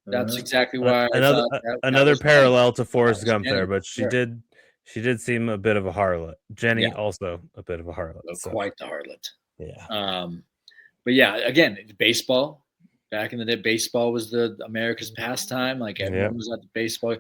That's Uh, exactly why another was parallel to Forrest was Gump there, Jenny, but she sure. did seem a bit of a harlot. Jenny Yeah. also a bit of a harlot. So, quite the harlot. yeah. But yeah, again, baseball. Back in the day, baseball was the America's pastime. Like everyone was at the baseball.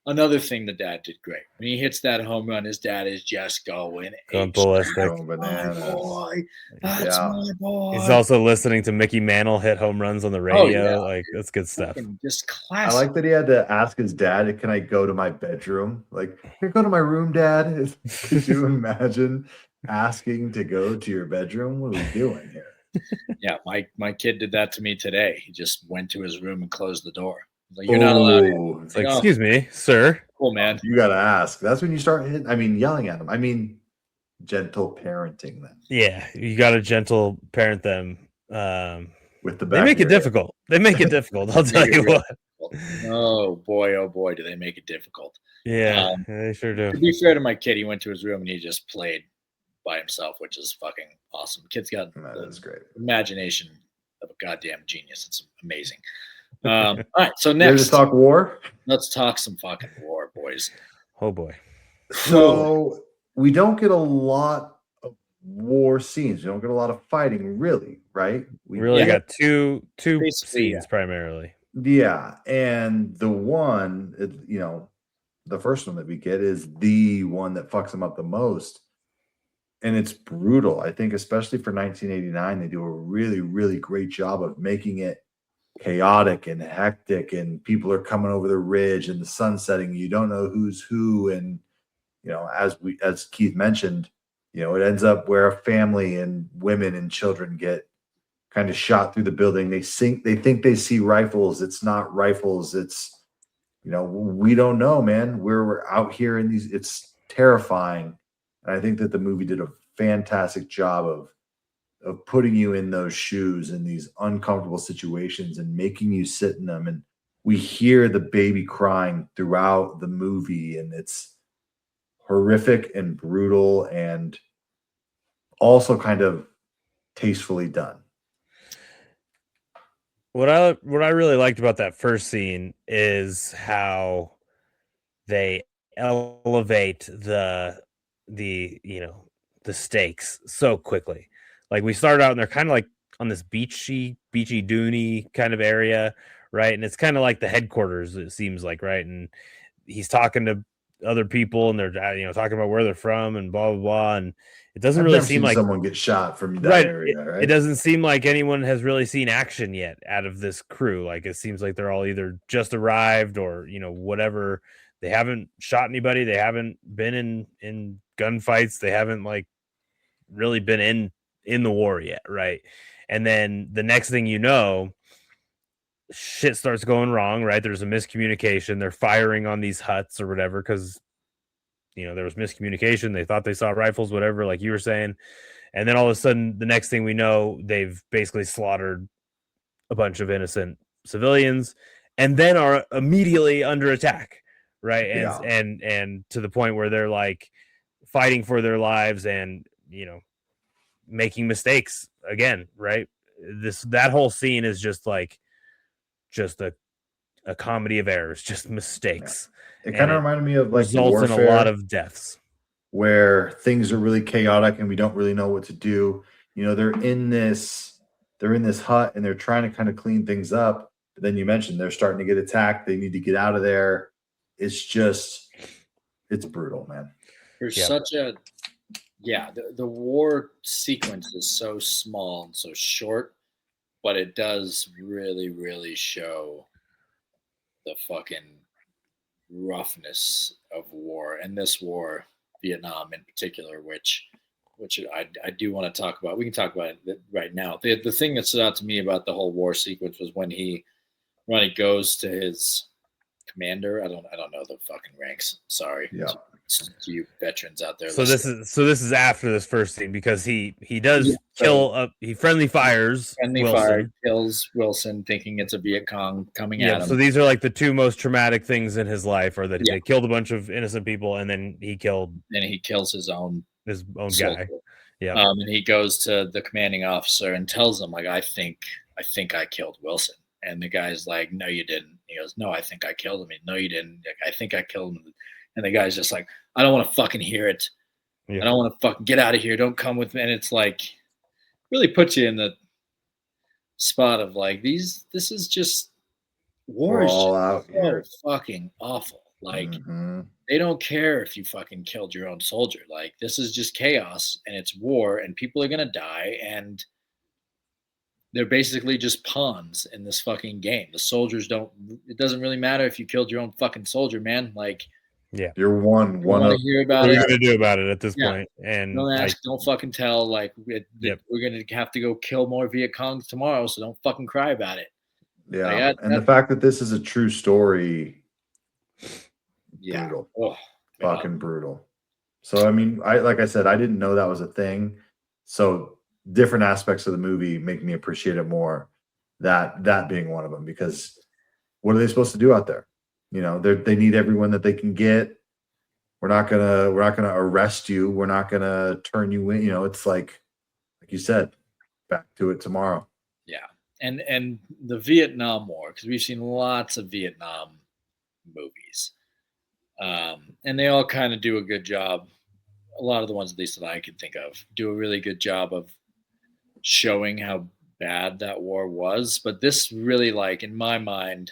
Another thing the dad did great. When he hits that home run, his dad is just going ballistic. Going My bananas. boy, that's Yeah. my boy. He's also listening to Mickey Mantle hit home runs on the radio. yeah. Like that's good stuff. Fucking just I classic. like that he had to ask his dad, "Can I go to my bedroom?" Like, "Can I go to my room, Dad?" Could you imagine asking to go to your bedroom? What are we doing here? Yeah, my kid did that to me today. He just went to his room and closed the door. Like, you're not allowed in. Oh, It's like, Oh. excuse me, sir. Cool, man. you gotta ask. That's when you start yelling at him. Gentle parenting them Yeah, you got to gentle parent them. with the They make it difficult. They make it difficult. I'll tell you what. Oh boy, do they make it difficult. Yeah, they sure do. To be fair to my kid, he went to his room and he just played by himself, which is fucking awesome. Kid's got That is great. imagination of a goddamn genius. It's amazing. All right, so Ready next, to talk war? let's talk some fucking war, boys. Oh boy. So we don't get a lot of war scenes. We don't get a lot of fighting, really, right? We really got two Basically, scenes primarily. Yeah, and the one, the first one that we get is the one that fucks them up the most, and it's brutal. I think, especially for 1989, they do a really, really great job of making it chaotic and hectic, and people are coming over the ridge, and the sun's setting. You don't know who's who, and as Keith mentioned, it ends up where a family and women and children get kind of shot through the building. They think they see rifles. It's not rifles. It's, we don't know, man. We're out here in these, it's terrifying. And I think that the movie did a fantastic job of putting you in those shoes in these uncomfortable situations and making you sit in them. And we hear the baby crying throughout the movie, and it's horrific and brutal and also kind of tastefully done. What I really liked about that first scene is how they elevate the stakes so quickly. Like we started out and they're kind of like on this beachy duney kind of area, right? And it's kind of like the headquarters, it seems like, right? And he's talking to other people and they're talking about where they're from and blah blah blah, and it doesn't really seem like someone get shot from that area, right? It doesn't seem like anyone has really seen action yet out of this crew. Like it seems like they're all either just arrived or whatever. They haven't shot anybody. They haven't been in gunfights. They haven't like really been in the war yet, right? And then the next thing you know, shit starts going wrong, right? There's a miscommunication. They're firing on these huts or whatever because there was miscommunication. They thought they saw rifles, whatever, like you were saying. And then all of a sudden, the next thing we know, they've basically slaughtered a bunch of innocent civilians, and then are immediately under attack, right? And Yeah. and to the point where they're like fighting for their lives and making mistakes again, right? That whole scene is just like just a comedy of errors, just mistakes. It And kind of it reminded me of like results in a warfare, lot of deaths. where things are really chaotic and we don't really know what to do. They're in this hut and they're trying to kind of clean things up. But then you mentioned they're starting to get attacked. They need to get out of there. It's brutal, man. There's Yeah. such a the war sequence is so small and so short, but it does really, really show the fucking roughness of war, and this war, Vietnam in particular, which I do want to talk about. We can talk about it right now. The thing that stood out to me about the whole war sequence was when he goes to his commander. I don't know the fucking ranks. Sorry. Yeah. To you veterans out there. So listening. this is after this first scene, because he does kill he friendly fires Wilson. Fire kills Wilson, thinking it's a Viet Cong coming at him. So these are like the two most traumatic things in his life, or that they killed a bunch of innocent people, and then he kills his own guy. Yeah. And he goes to the commanding officer and tells him, like, I think I killed Wilson. And the guy's like, no, you didn't. He goes, no, I think I killed him. No, you didn't. Like, I think I killed him. And the guy's just like, I don't want to fucking hear it. Yeah. I don't want to fucking get out of here. Don't come with me. And it's like, really puts you in the spot of like, this is just war. We're is all just out so here. fucking awful. Like, Mhm. they don't care if you fucking killed your own soldier. Like, this is just chaos and it's war and people are going to die. And they're basically just pawns in this fucking game. The soldiers it doesn't really matter if you killed your own fucking soldier, man. Like, You're one want of to hear What about are you it. gonna do about it at this Yeah. point? And Don't ask, don't fucking tell. Like, we're going to have to go kill more Viet Congs tomorrow, so don't fucking cry about it. yeah. And the fact that this is a true story, Yeah. brutal. Oh, Fucking brutal. So I mean, like I said, I didn't know that was a thing. So different aspects of the movie make me appreciate it more. That being one of them, because what are they supposed to do out there? They need everyone that they can get. We're not gonna arrest you. We're not gonna turn you in. It's like you said, back to it tomorrow. Yeah. And the Vietnam War, because we've seen lots of Vietnam movies. And they all kind of do a good job. A lot of the ones, at least that I can think of, do a really good job of showing how bad that war was. But this really, like, in my mind,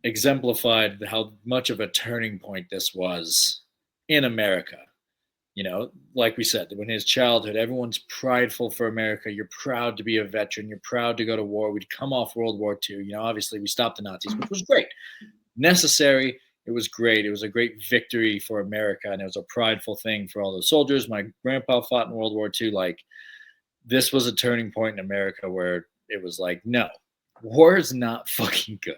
exemplified how much of a turning point this was in America. Like we said, when his childhood, everyone's prideful for America. You're proud to be a veteran. You're proud to go to war. We'd come off World War II. Obviously we stopped the Nazis, which was great. Necessary. It was great. It was a great victory for America, and it was a prideful thing for all the soldiers. My grandpa fought in World War II. Like, this was a turning point in America where it was like, no, war is not fucking good.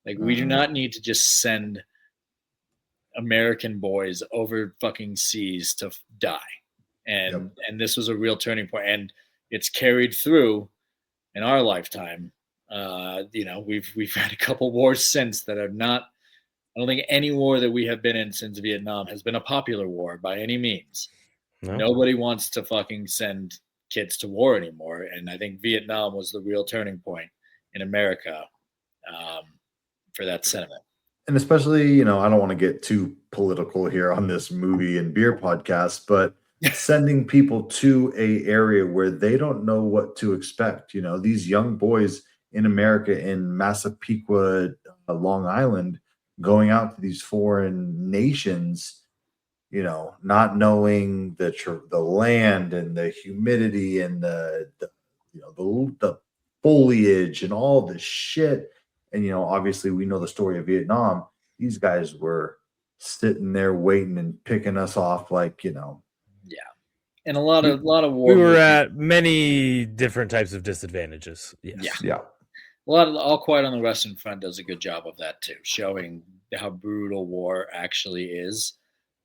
Like, we do not need to just send American boys over fucking seas to die. And this was a real turning point, and it's carried through in our lifetime. We've had a couple wars since that are not. I don't think any war that we have been in since Vietnam has been a popular war by any means. No. Nobody wants to fucking send kids to war anymore. And I think Vietnam was the real turning point in America for that sentiment. And especially, I don't want to get too political here on this movie and beer podcast, but sending people to a area where they don't know what to expect. These young boys in America, in Massapequa, Long Island, going out to these foreign nations, not knowing the land and the humidity and the foliage and all this shit. And, obviously we know the story of Vietnam. These guys were sitting there waiting and picking us off like, Yeah. And a lot of war. We were at many different types of disadvantages. Yes. Yeah. A lot of All Quiet on the Western Front does a good job of that too, showing how brutal war actually is.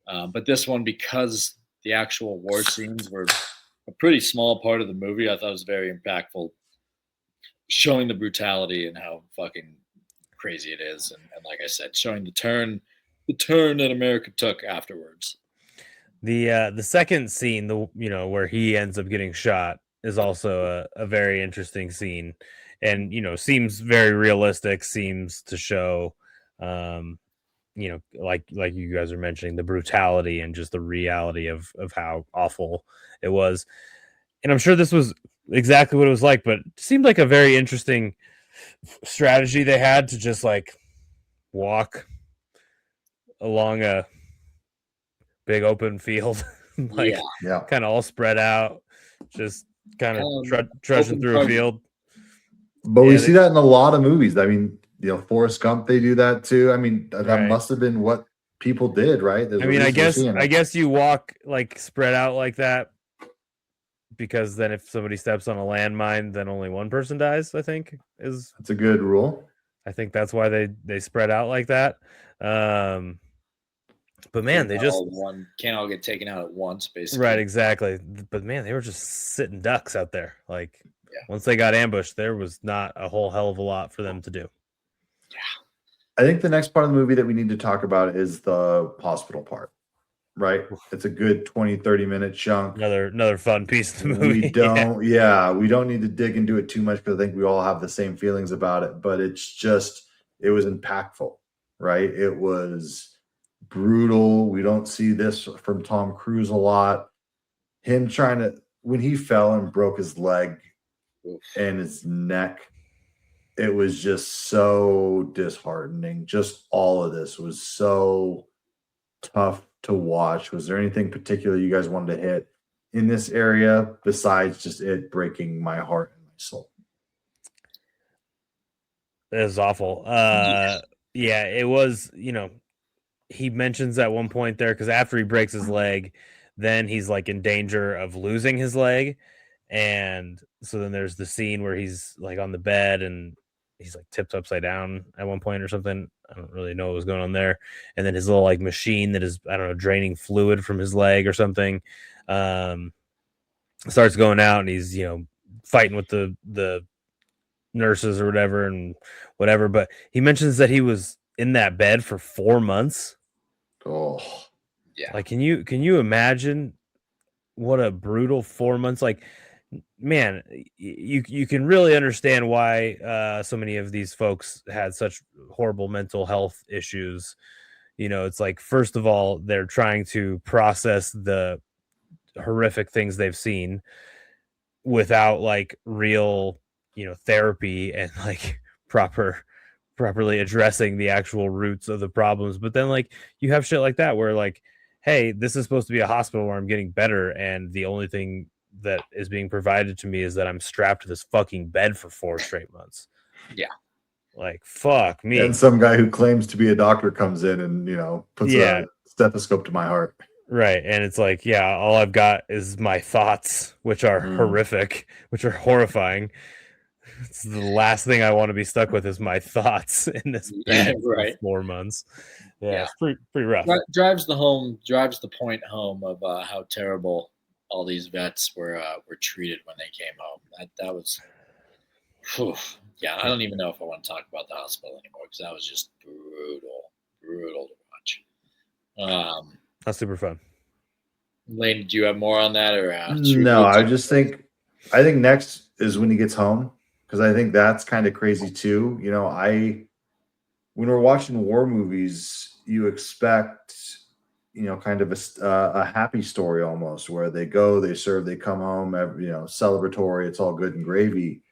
But this one, because the actual war scenes were a pretty small part of the movie, I thought it was very impactful, showing the brutality and how fucking crazy it is, and like I said, showing the turn that America took afterwards. The second scene, where he ends up getting shot, is also a very interesting scene, and seems very realistic. Seems to show, like you guys are mentioning, the brutality and just the reality of how awful it was. And I'm sure this was exactly what it was like, but it seemed like a very interesting strategy they had to just like walk along a big open field, like Yeah. kind of all spread out, just kind of trudging open through a target. field. But we Yeah, see that in a lot of movies. I mean, Forrest Gump, they do that too. I mean, that Right. must have been what people did, right? There's I a mean, I reason we're guess seeing it. I guess you walk like spread out like that because then if somebody steps on a landmine, then only one person dies. I think That's a good rule. that's why they spread out like that. But man, they just can't all get taken out at once, basically. right, exactly. But man, they were just sitting ducks out there. Like Yeah. once they got ambushed, there was not a whole hell of a lot for them to do. I think the next part of the movie that we need to talk about is the hospital part, right? It's a good 20, 30-minute chunk. Another fun piece of the movie. We don't need to dig into it too much because I think we all have the same feelings about it, but it was impactful, right? It was brutal. We don't see this from Tom Cruise a lot. Him when he fell and broke his leg and his neck, it was just so disheartening. Just all of this was so tough to watch. Was there anything particular you guys wanted to hit in this area besides just it breaking my heart and my soul? It was awful. Yeah, it was, he mentions at one point there, because after he breaks his leg, then he's like in danger of losing his leg. And so then there's the scene where he's like on the bed and he's like tipped upside down at one point or something. I don't really know what was going on there. And then his little like machine that is, I don't know, draining fluid from his leg or something, starts going out, and he's, fighting with the nurses or whatever. But he mentions that he was in that bed for 4 months. Oh, yeah. Like, can you imagine what a brutal 4 months? Like, man, you can really understand why so many of these folks had such horrible mental health issues. It's like, first of all, they're trying to process the horrific things they've seen without like real, therapy and like properly addressing the actual roots of the problems. But then like you have shit like that where like, hey, this is supposed to be a hospital where I'm getting better, and the only thing that is being provided to me is that I'm strapped to this fucking bed for 4 straight months. Yeah. Like, fuck me. And some guy who claims to be a doctor comes in and, puts a stethoscope to my heart. Right. And it's like, yeah, all I've got is my thoughts, which are horrific, which are horrifying. It's the last thing I want to be stuck with is my thoughts in this bed for 4 months. Yeah, it's pretty rough. Drives the point home of how terrible all these vets were treated when they came home. That was, yeah. I don't even know if I want to talk about the hospital anymore because that was just brutal to watch. That's super fun. Lane, did you have more on that or? No, I think next is when he gets home, because I think that's kind of crazy too. When we're watching war movies, you expect, kind of a happy story almost, where they go, they serve, they come home, celebratory, it's all good and gravy.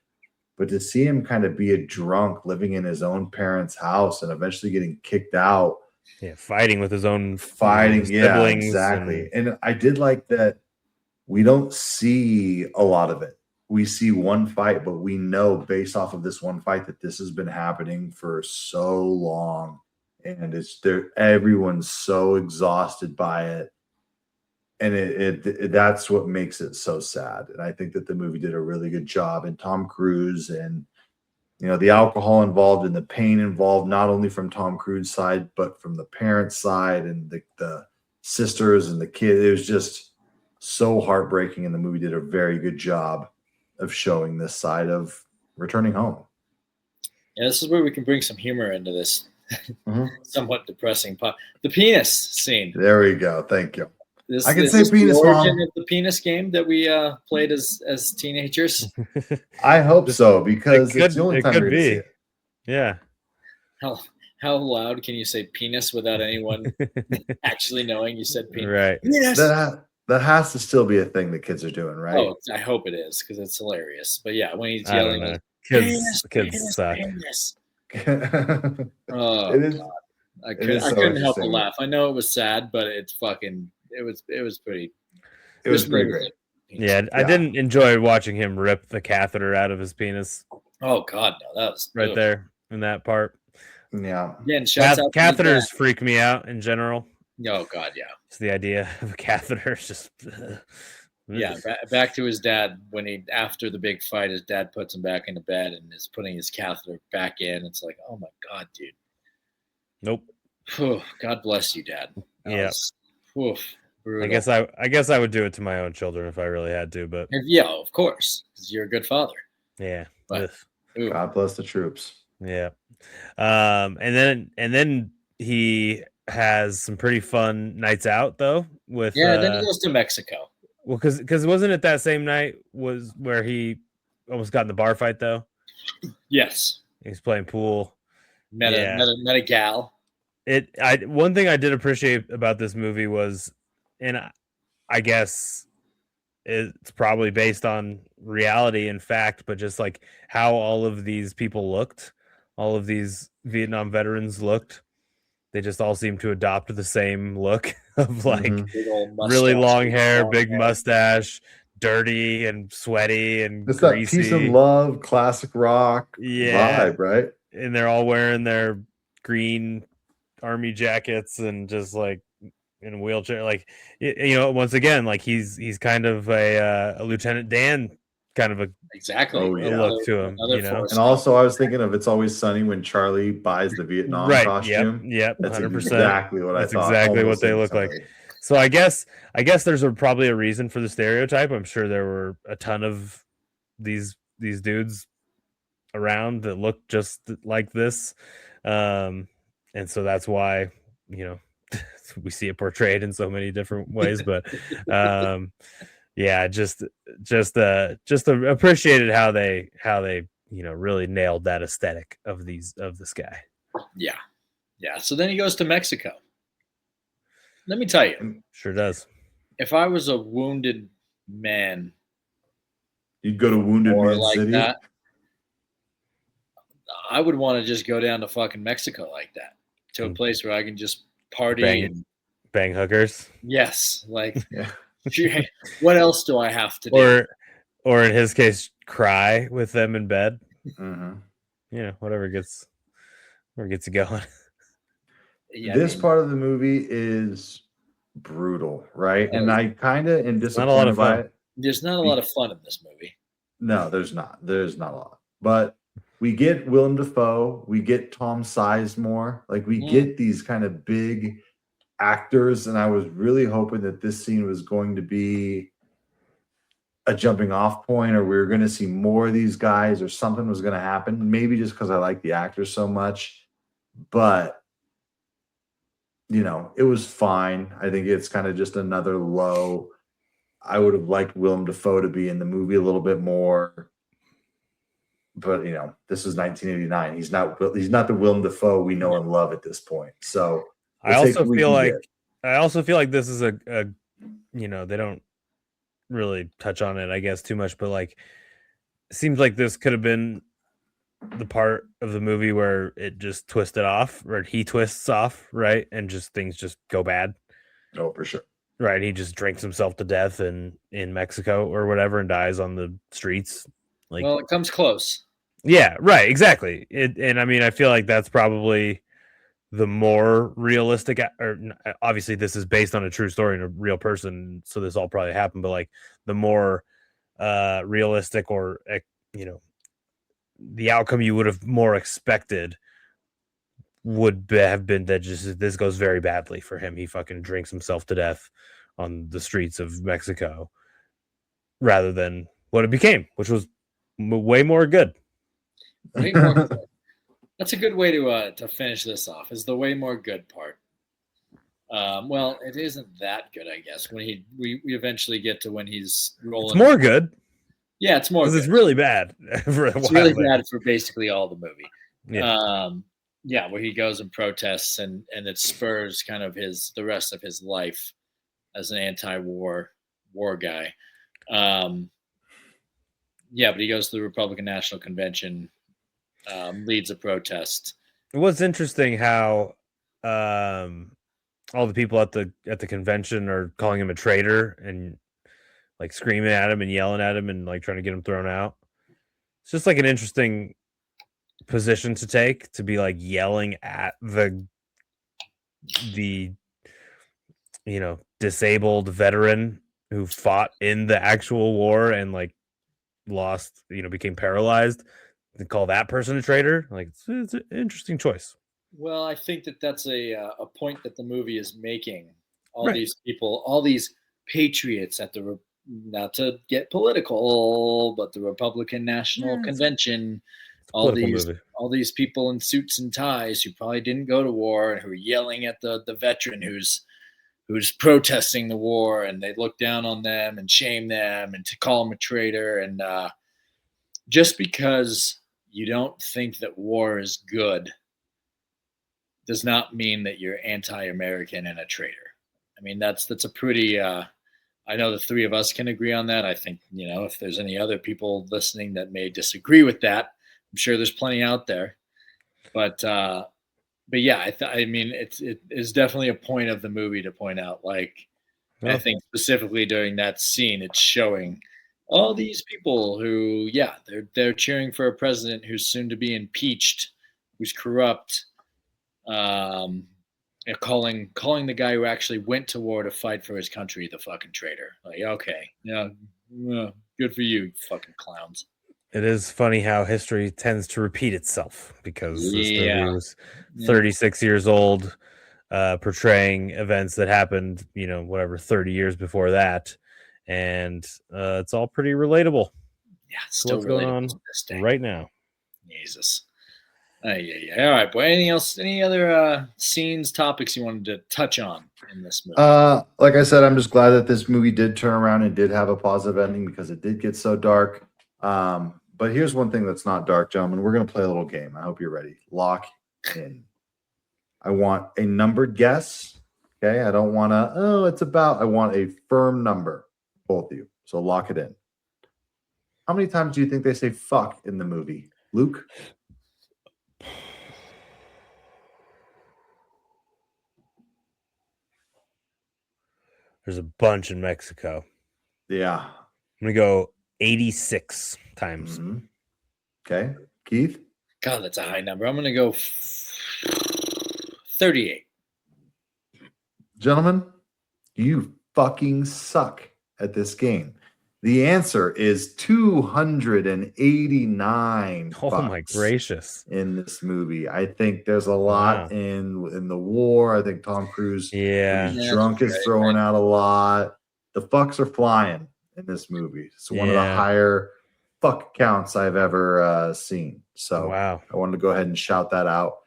But to see him kind of be a drunk living in his own parents' house and eventually getting kicked out. Yeah, fighting with his own siblings. Yeah, siblings. Exactly. And I did like that we don't see a lot of it. We see one fight, but we know based off of this one fight that this has been happening for so long. And everyone's so exhausted by it. And that's what makes it so sad. And I think that the movie did a really good job. And Tom Cruise and, the alcohol involved and the pain involved, not only from Tom Cruise's side, but from the parents' side and the sisters and the kid. It was just so heartbreaking. And the movie did a very good job of showing this side of returning home. Yeah, this is where we can bring some humor into this Mhm. somewhat depressing the penis scene. There we go. Thank you. This, I can is say this the penis, origin Mom. of the penis game that we played as teenagers. I hope so, because it's the only it time could we're going to see be. it. Yeah. How loud can you say penis without anyone actually knowing you said penis? Right. Penis! That has to still be a thing that kids are doing, right? Oh, I hope it is because it's hilarious. But yeah, when he's I don't yelling, know. penis, Kids penis, suck. penis. it Oh, is. God. I is so couldn't help but interesting. laugh. I know it was sad, but it was pretty. It was this pretty movie great. Yeah, I Yeah. didn't enjoy watching him rip the catheter out of his penis Oh God, no, that was right ugh. there in that part. Yeah. Again, shouts out to the Catheters freak me out in general. dad. Oh God, yeah. It's the idea of a catheter is just Yeah, back to his dad when after the big fight, his dad puts him back into bed and is putting his catheter back in. It's like, oh my God, dude. Nope. Whew, God bless you, Dad. That Yeah. was, oof, brutal. I guess I would do it to my own children if I really had to, but Yeah, of course, because you're a good father. yeah. But- ugh. Ooh. God bless the troops. Yeah. And then he has some pretty fun nights out though with Yeah, then he goes to Mexico. well because wasn't it that same night was where he almost got in the bar fight though? Yes, He's playing pool. met Yeah. a gal. One thing I did appreciate about this movie was, and I guess it's probably based on reality and fact, but just like how all of these people looked, all of these Vietnam veterans looked, they just all seem to adopt the same look of like Mhm. Big old really mustache, long hair, big hair. mustache, dirty and sweaty and It's that greasy. peace and love, classic rock Yeah. vibe, right? And they're all wearing their green army jackets and just like in a wheelchair, like once again, like he's kind of a Lieutenant Dan kind of a Exactly. Oh, yeah. look to him, Another you know? force. And also, I was thinking of It's Always Sunny when Charlie buys the Vietnam right. costume. Yep. That's 100%. exactly what That's I thought. exactly what Almost they look like. instantly. So I guess there's probably a reason for the stereotype. I'm sure there were a ton of these dudes around that look just like this, and so that's why we see it portrayed in so many different ways. But yeah, just appreciated how they really nailed that aesthetic of this guy. Yeah. So then he goes to Mexico. Let me tell you, Sure does. if I was a wounded man You'd go to Wounded or Man like City. that, I would want to just go down to fucking Mexico like that, to a Mm. place where I can just party. Bang. And, Bang hookers, yes, like Yeah. what else do I have to do? or in his case, cry with them in bed. Mhm. Whatever gets you going. Yeah, This part of the movie is brutal, right? Oh, And yeah. I kind of am Not a lot of disappointed by fun. it. there's not a lot of fun in this movie. No, there's not. There's not a lot. But we get Willem Dafoe. We get Tom Sizemore. Like, we Mm. get these kind of big actors. And I was really hoping that this scene was going to be a jumping off point, or we were going to see more of these guys, or something was going to happen. Maybe just because I like the actors so much. But it was fine. I think it's kind of just another low. I would have liked Willem Dafoe to be in the movie a little bit more. But this is 1989. He's not the Willem Dafoe we know and love at this point. So I we'll take also what we feel can like this is a they don't really touch on it, I guess, too much, but like it seems like this could have been the part of the movie where it just twisted off, or he twists off, right? And just things just go bad. Oh, for sure. Right. He just drinks himself to death in Mexico or whatever and dies on the streets. Like, Well, it comes close. yeah, right, exactly. And I mean, I feel like that's probably the more realistic, obviously this is based on a true story and a real person, so this all probably happened, but like the more realistic, or the outcome you would have more expected would have been that just this goes very badly for him. He fucking drinks himself to death on the streets of Mexico, rather than what it became, which was way more good. Way more good. That's a good way to finish this off. Is the way more good part. Well, it isn't that good, I guess. When we eventually get to when he's rolling. It's more good Yeah, it's more because good. it's really bad. For a It's while really there. bad for basically all the movie. Yeah. Yeah, where he goes and protests, and it spurs kind of the rest of his life as an anti-war guy. Yeah, but he goes to the Republican National Convention, leads a protest. It was interesting how all the people at the convention are calling him a traitor and like screaming at him and yelling at him and like trying to get him thrown out. It's just like an interesting position to take, to be like yelling at the disabled veteran who fought in the actual war and like lost, became paralyzed, and call that person a traitor. Like it's an interesting choice. Well, I think that's a point that the movie is making. All Right. these people, all these patriots at the not to get political, but the Republican National Yeah, Convention, It's a political movie. all these people in suits and ties who probably didn't go to war and who are yelling at the veteran who's protesting the war, and they look down on them and shame them and to call him a traitor. And just because you don't think that war is good does not mean that you're anti-American and a traitor. I mean, that's a pretty. I know the three of us can agree on that. I think if there's any other people listening that may disagree with that, I'm sure there's plenty out there. But yeah, I mean, it is definitely a point of the movie to point out. Like, Yeah. I think specifically during that scene, it's showing all these people who, yeah, they're cheering for a president who's soon to be impeached, who's corrupt. Calling the guy who actually went to war to fight for his country the fucking traitor. Like, okay, yeah, good for you, fucking clowns. It is funny how history tends to repeat itself, because this movie Yeah. was 36 years old, portraying events that happened, 30 years before that. And it's all pretty relatable Yeah, it's to still what's going relatable on to this day. right now. Jesus. Yeah. All right, boy. Anything else? Any other scenes, topics you wanted to touch on in this movie? Like I said, I'm just glad that this movie did turn around and did have a positive ending, because it did get so dark. But here's one thing that's not dark, gentlemen. We're going to play a little game. I hope you're ready. Lock in. I want a numbered guess. Okay. I don't want I want a firm number, both of you. So lock it in. How many times do you think they say fuck in the movie? Luke? There's a bunch in Mexico. Yeah. I'm going to go 86 times. Mhm. Okay. Keith? God, that's a high number. I'm going to go 38. Gentlemen, you fucking suck at this game. The answer is 289. Oh my bucks gracious. in this movie. I think there's a lot in the war. I think Tom Cruise Yeah. who's drunk is throwing out a lot. The fucks are flying in this movie. It's one of the higher fuck counts I've ever seen. So Wow. I wanted to go ahead and shout that out.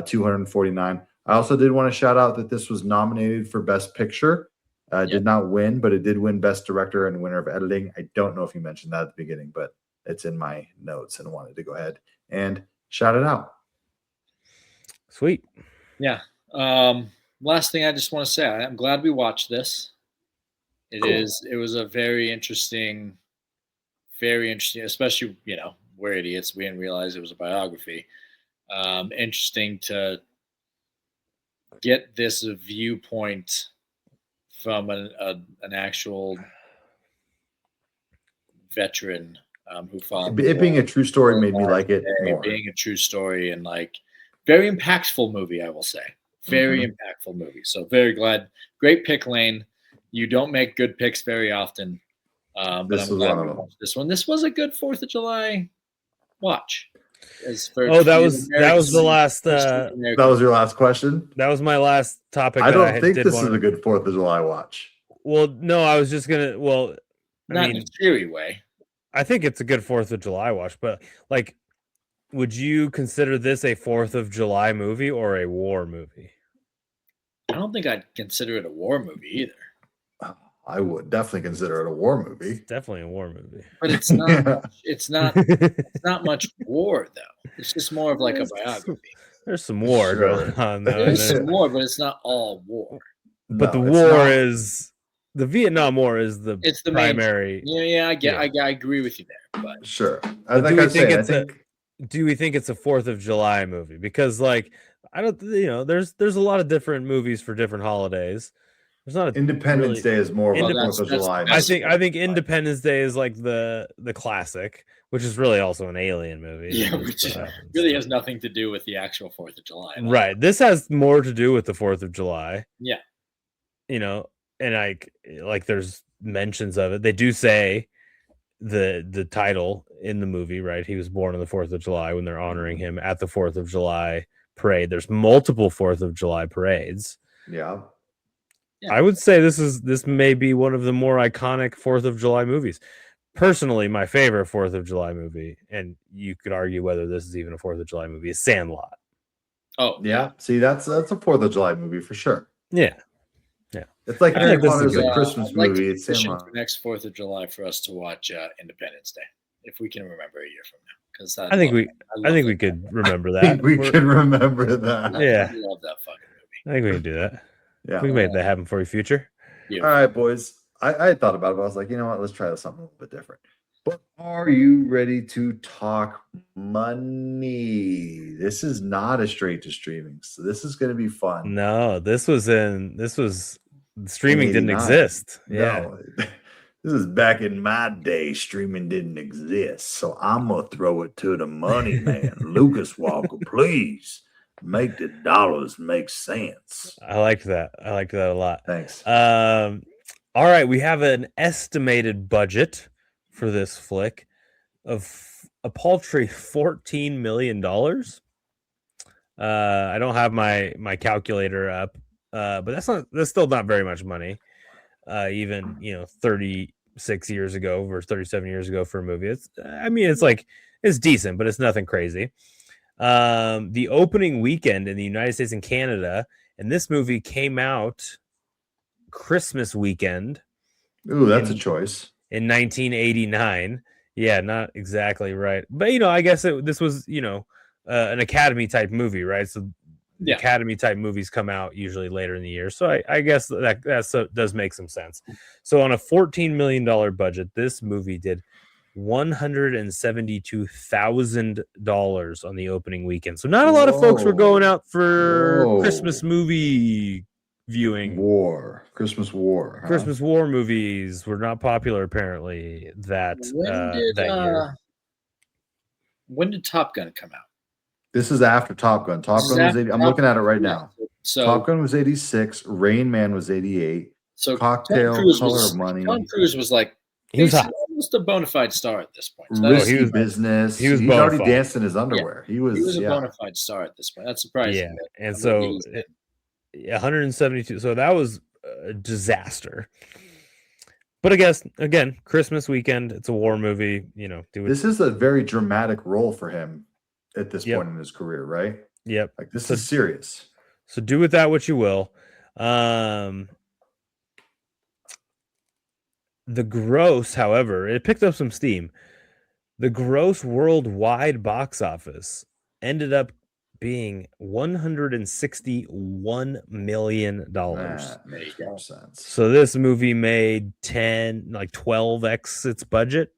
249. I also did want to shout out that this was nominated for Best Picture. Did not win, but it did win Best Director and winner of editing. I don't know if you mentioned that at the beginning, but it's in my notes and wanted to go ahead and shout it out. Sweet. Yeah. Last thing I just want to say, I'm glad we watched this. It was a very interesting, especially, we're idiots. We didn't realize it was a biography. Interesting to get this viewpoint from an actual veteran who fought. It being a true story made me like it more. Being a true story, and like very impactful movie, I will say. Very impactful movie. So very glad. Great pick, Lane. You don't make good picks very often. But This I'm was glad one we of them. watched this one. This was a good 4th of July watch. That was the last. That was your last question? That was my last topic. I don't think this is a good 4th of July watch. Well, no, I was just gonna. Well, not in a cheery way. I think it's a good 4th of July watch, but like would you consider this a 4th of July movie or a war movie? I don't think I'd consider it a war movie either. I would definitely consider it a war movie. It's definitely a war movie. But it's not. It's not much war though. It's just more of like a biography. There's some war Sure. going on. There is though. some war, but it's not all war. But No, the it's war not. is the Vietnam War is the It's the main. primary. Yeah, I agree with you there. But Sure. But I do we think think I it's a- think Do we think it's a 4th of July movie? Because like I don't, there's a lot of different movies for different holidays. There's not a Independence really- Day is more of a Independence- 4th of that's- July. that's- movie. I think Independence Day is like the classic, which is really also an alien movie. Yeah, It which just happens. really has nothing to do with the actual 4th of July. at all. Right. This has more to do with the 4th of July. Yeah. And like there's mentions of it. They do say the title in the movie, right? He was born on the 4th of July when they're honoring him at the 4th of July parade. There's multiple 4th of July parades. Yeah. Yeah. I would say this may be one of the more iconic 4th of July movies. Personally, my favorite 4th of July movie, and you could argue whether this is even a 4th of July movie, is Sandlot. Oh, Yeah. See, that's a 4th of July movie for sure. Yeah. It's like I Harry think this is Potter's good. a Christmas I'd like movie. to It's petition Sandlot. for next 4th of July for us to watch Independence Day, if we can remember a year from now. Because I think we could remember I that. think we We're- can remember that. Yeah. I love that fucking movie. I think we can do that. Yeah. We can make that happen for you, future. All right, boys. I had thought about it, but I was like, you know what? Let's try something a little bit different. But are you ready to talk money? This is not a straight to streaming, so this is going to be fun. No, streaming didn't 89. exist. Yeah. No, this is back in my day. Streaming didn't exist, so I'm gonna throw it to the money man, Lucas Walker. Please make the dollars make sense. I liked that. I liked that a lot. Thanks. All right, we have an estimated budget for this flick of a paltry $14 million. I don't have my calculator up, but that's still not very much money. Even 36 years ago or 37 years ago for a movie. It's decent, but it's nothing crazy. The opening weekend in the United States and Canada, and this movie came out Christmas weekend Ooh, that's a choice. in 1989. Yeah, not exactly right, but I guess this was an Academy type movie, right? So Yeah. Academy type movies come out usually later in the year, so I guess that does make some sense. So on a $14 million budget, this movie did $172,000 on the opening weekend. So not a lot of folks were going out for Whoa. Christmas movie viewing. Christmas war. huh? Christmas war movies were not popular apparently that year. When did Top Gun come out? This is after Top Gun. Top Gun was 80. I'm looking at it right now. So Top Gun was 86. Rain Man was 88. so Cocktail, Tom Cruise Color was, of Money. Tom Cruise was like He was basically hot. almost a bona fide star at this point. So No, Risky he was- Business. he was He's bona already fide. danced in his underwear. He was, he was a yeah. bona fide star at this point. That's surprising. Yeah, that- and I so mean, he was- 172. So that was a disaster. But I guess again, Christmas weekend. It's a war movie. This is a very dramatic role for him at this Yep. point in his career, right? Yep. Like this So- is serious. So do with that what you will. The gross, however, it picked up some steam. The gross worldwide box office ended up being $161 million. That There you makes go. more sense. So this movie made 12x its budget,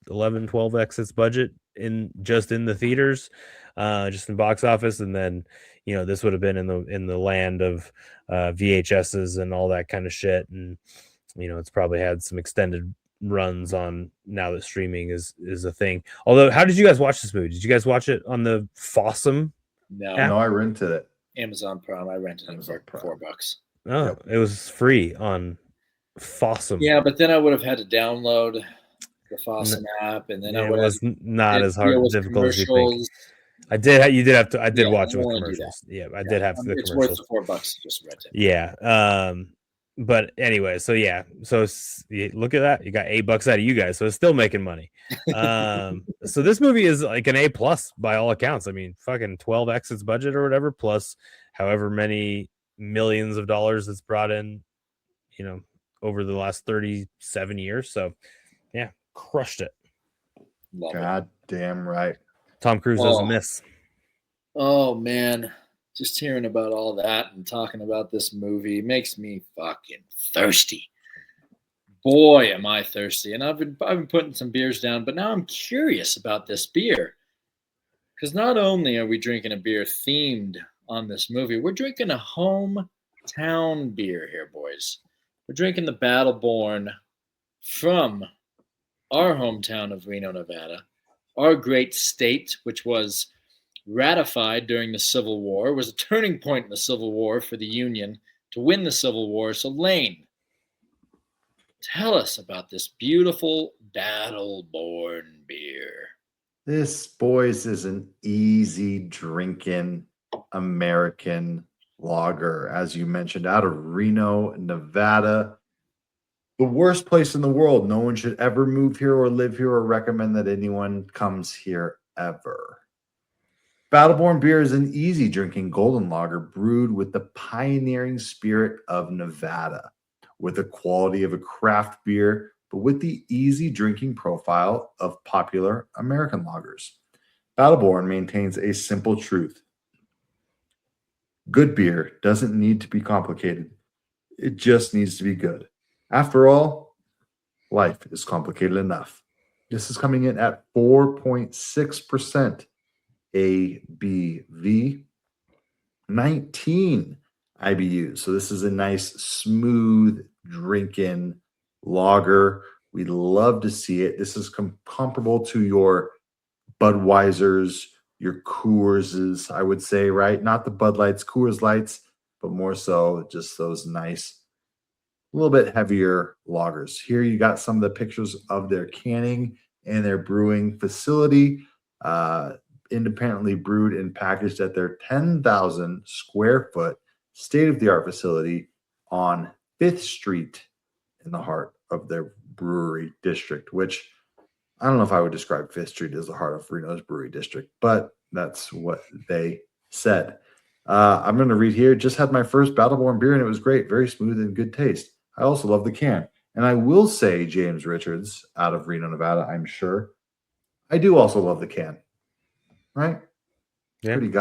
12x its budget in the theaters, just in box office. And then, this would have been in the land of VHSs and all that kind of shit. And, it's probably had some extended runs on now that streaming is a thing. Although, how did you guys watch this movie? Did you guys watch it on the Fossum? No, Yeah. No, I rented it. Amazon Prime. I rented it Amazon for Prime. $4. Oh, Yep. it was free on Fossum. Yeah, but then I would have had to download the Fossum app, and then I it would was not as hard difficult as you think. commercials. I did have to. I did Yeah, watch I it with wanna do commercials. Yeah, I did have the It's worth commercials. the $4 to just rent it. Yeah. but anyway, so yeah, look at that. You got $8 out of you guys, so it's still making money. So this movie is like an A plus by all accounts. I mean, fucking 12x its budget or whatever, plus however many millions of dollars it's brought in, over the last 37 years. So yeah, crushed it. Love it. God damn right. Tom Cruise doesn't miss. Oh man, just hearing about all that and talking about this movie makes me fucking thirsty. Boy, am I thirsty! And I've been putting some beers down, but now I'm curious about this beer because not only are we drinking a beer themed on this movie, we're drinking a hometown beer here, boys. We're drinking the Battleborn from our hometown of Reno, Nevada, our great state, which was ratified during the Civil War, was a turning point in the Civil War for the Union to win the Civil War. So, Lane, tell us about this beautiful Battleborn beer. This, boys, is an easy drinking American lager, as you mentioned, out of Reno, Nevada. The worst place in the world. No one should ever move here or live here or recommend that anyone comes here ever. Battleborn beer is an easy drinking golden lager brewed with the pioneering spirit of Nevada, with the quality of a craft beer, but with the easy drinking profile of popular American lagers. Battleborn maintains a simple truth. Good beer doesn't need to be complicated. It just needs to be good. After all, life is complicated enough. This is coming in at 4.6% ABV, 19 IBUs. So this is a nice, smooth drinking lager. We love to see it. This is comparable to your Budweisers, your Coorses, I would say, right? Not the Bud Lights, Coors Lights, but more so just those nice, a little bit heavier lagers. Here you got some of the pictures of their canning and their brewing facility, independently brewed and packaged at their 10,000 square foot state-of-the-art facility on 5th Street in the heart of their brewery district, which I don't know if I would describe 5th Street as the heart of Reno's brewery district, but that's what they said. I'm going to read here. Just had my first Battleborn beer, and it was great. Very smooth and good taste. I also love the can. And I will say, James Richards, out of Reno, Nevada, I'm sure, I do also love the can. Right? Yeah. Pretty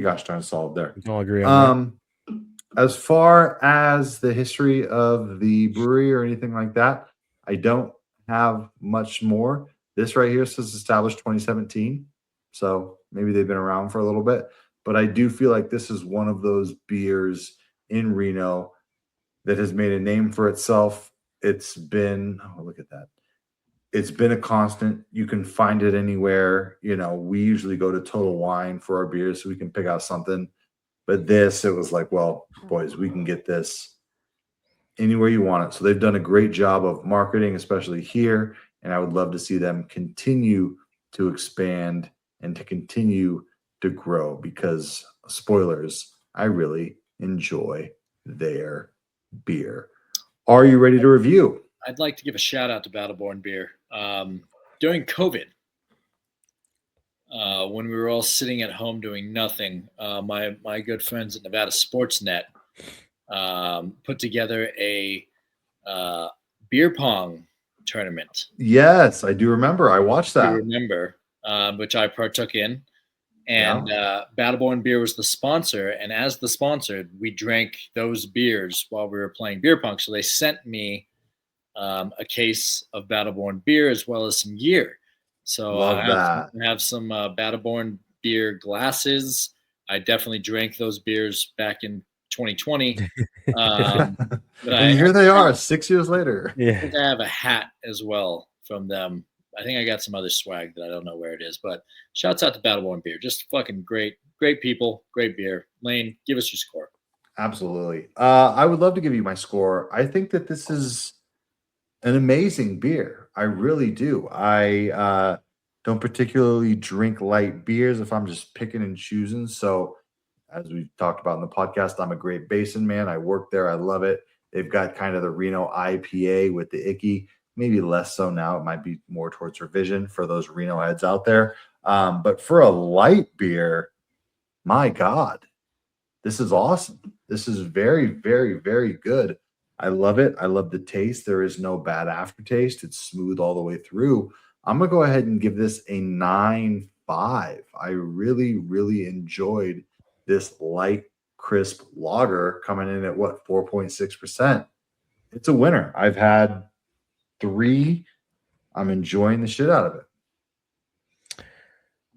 gosh darn solid there. I'll agree on that. As far as the history of the brewery or anything like that, I don't have much more. This right here says established 2017. So maybe they've been around for a little bit. But I do feel like this is one of those beers in Reno that has made a name for itself. It's been, oh, look at that. It's been a constant. You can find it anywhere. We usually go to Total Wine for our beers so we can pick out something. But this, it was like, well, boys, we can get this anywhere you want it. So they've done a great job of marketing, especially here. And I would love to see them continue to expand and to continue to grow because, spoilers, I really enjoy their beer. Are you ready to review? I'd like to give a shout out to Battleborn beer. During COVID, when we were all sitting at home doing nothing, my good friends at Nevada Sportsnet put together a beer pong tournament. Yes, I do remember. I watched that. You remember, which I partook in. And Battleborn beer was the sponsor. And as the sponsor, we drank those beers while we were playing beer pong. So they sent me a case of Battleborn beer as well as some gear. So I have some Battleborn beer glasses. I definitely drank those beers back in 2020. And here they are 6 years later. I think I have a hat as well from them. I think I got some other swag that I don't know where it is, but shouts out to Battleborn beer. Just fucking great people, great beer. Lane, give us your score. Absolutely. I would love to give you my score. I think that this is an amazing beer. I really do. I don't particularly drink light beers if I'm just picking and choosing. So as we've talked about in the podcast, I'm a Great Basin man. I work there. I love it. They've got kind of the Reno IPA with the icky, maybe less so now. It might be more towards revision for those Reno heads out there. But for a light beer, my God, this is awesome. This is very, very, very good. I love it. I love the taste. There is no bad aftertaste. It's smooth all the way through. I'm going to go ahead and give this a 9.5. I really, really enjoyed this light, crisp lager coming in at what, 4.6%. It's a winner. I've had 3. I'm enjoying the shit out of it.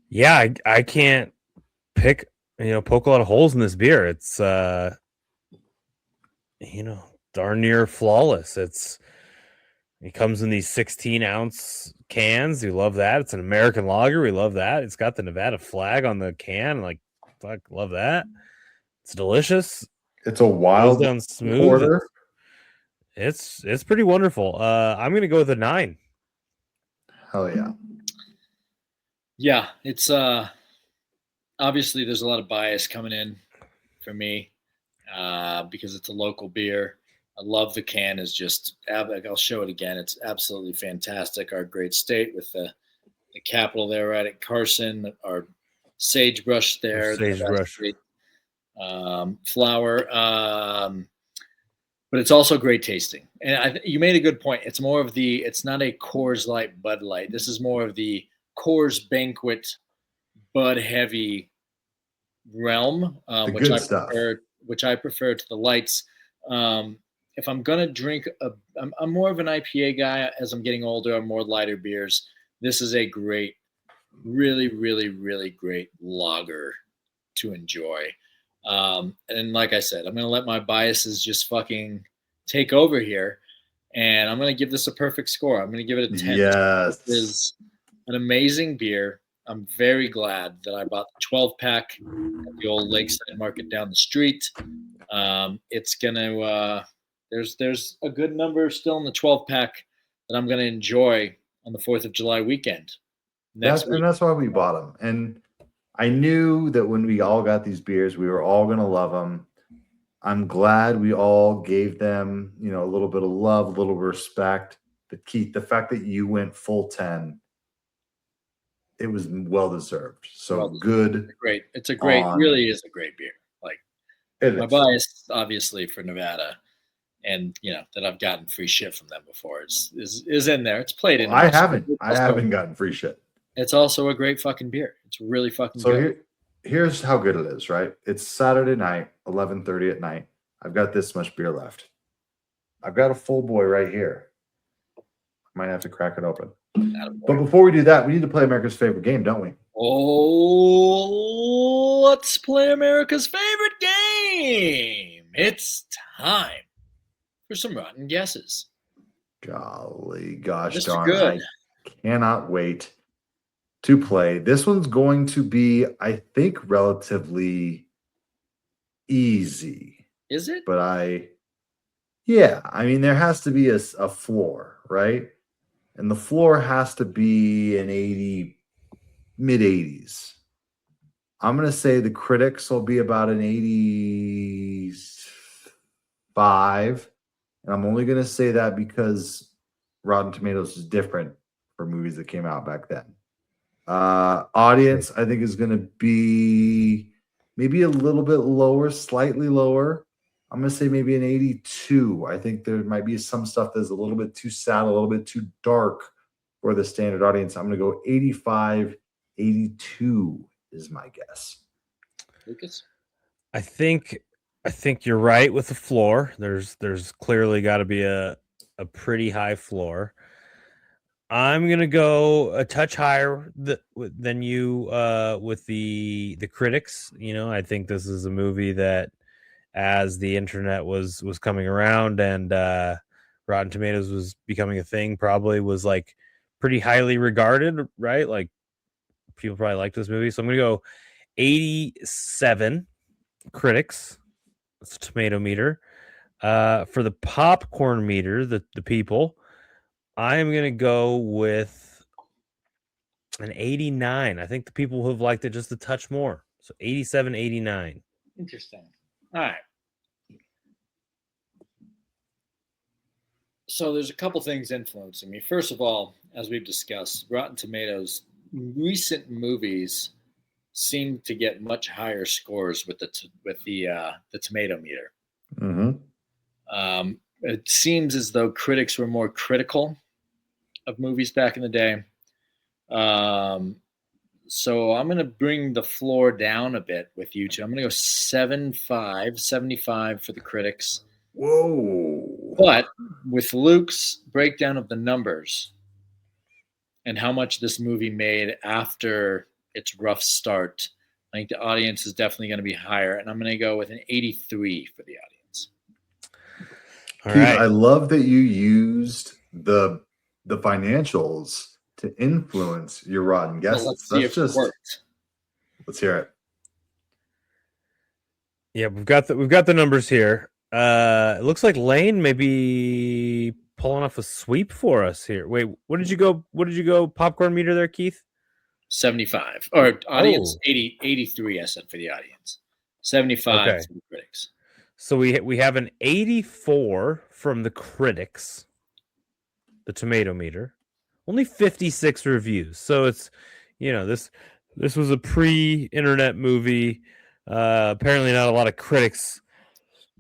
Yeah, I can't poke a lot of holes in this beer. It's darn near flawless. It comes in these 16-ounce cans. We love that. It's an American lager. We love that. It's got the Nevada flag on the can. Like, fuck, love that. It's delicious. It's a wild Goes down smooth. order. It's pretty wonderful. I'm gonna go with a 9. Hell yeah. Yeah, it's obviously there's a lot of bias coming in for me because it's a local beer. I love the can. Is just I'll show it again. It's absolutely fantastic. Our great state with the capital there right at Carson, our sagebrush there, Sagebrush. flower. But it's also great tasting. And you made a good point. It's more of it's not a Coors Light Bud Light. This is more of the Coors Banquet Bud heavy realm, which I prefer to the lights. If I'm gonna drink, I'm more of an IPA guy. As I'm getting older, I'm more lighter beers. This is a great, really, really, really great lager to enjoy. And like I said, I'm gonna let my biases just fucking take over here, and I'm gonna give this a perfect score. I'm gonna give it a 10. Yes, This is an amazing beer. I'm very glad that I bought the 12-pack at the old Lakeside Market down the street. It's gonna there's a good number still in the 12-pack that I'm gonna enjoy on the 4th of July weekend. and that's why we bought them. And I knew that when we all got these beers, we were all gonna love them. I'm glad we all gave them, a little bit of love, a little respect. But Keith, the fact that you went full 10, it was well deserved. So good. Great. It's a great, really is a great beer. Like my bias, obviously, for Nevada, and that I've gotten free shit from them before is in there. It's played in. I haven't gotten free shit. It's also a great fucking beer. It's really fucking good. So here's how good it is, right? It's Saturday night, 11:30 at night. I've got this much beer left. I've got a full boy right here. I might have to crack it open. But before we do that, we need to play America's favorite game, don't we? Oh, let's play America's favorite game. It's time for some rotten guesses. Golly, gosh Mr. darn. Good. I cannot wait to play. This one's going to be, I think, relatively easy. Is it? But I mean, there has to be a floor, right? And the floor has to be an 80, mid-80s. I'm going to say the critics will be about an 85. And I'm only going to say that because Rotten Tomatoes is different for movies that came out back then. Audience, I think, is going to be maybe a little bit lower, slightly lower. I'm going to say maybe an 82. I think there might be some stuff that's a little bit too sad, a little bit too dark for the standard audience. I'm going to go 85, 82 is my guess. Lucas? I think you're right with the floor. There's clearly got to be a pretty high floor. I'm gonna go a touch higher than you with the critics. I think this is a movie that, as the internet was coming around and Rotten Tomatoes was becoming a thing, probably was like pretty highly regarded, right? Like people probably like this movie. So I'm gonna go 87 critics. That's a tomato meter. For the popcorn meter, the people, I am going to go with an 89. I think the people who have liked it just a touch more. So 87, 89. Interesting. All right. So there's a couple things influencing me. First of all, as we've discussed, Rotten Tomatoes recent movies seem to get much higher scores with the tomato meter. Mm-hmm. It seems as though critics were more critical of movies back in the day. So I'm going to bring the floor down a bit with you two. I'm going to go 75 for the critics. Whoa. But with Luke's breakdown of the numbers and how much this movie made after its rough start, I think the audience is definitely going to be higher. And I'm going to go with an 83 for the audience. All Keith, right. I love that you used the financials to influence your rotten Well, guesses. let's see if it worked. Let's hear it. Yeah, we've got the numbers here. It looks like Lane may be pulling off a sweep for us here. Wait, what did you go popcorn meter there, Keith? 75. Or audience, 83, I said, for the audience. 75 Okay. for the critics. So we have an 84 from the critics, the tomato meter. Only 56 reviews. So it's, this was a pre-internet movie. Apparently not a lot of critics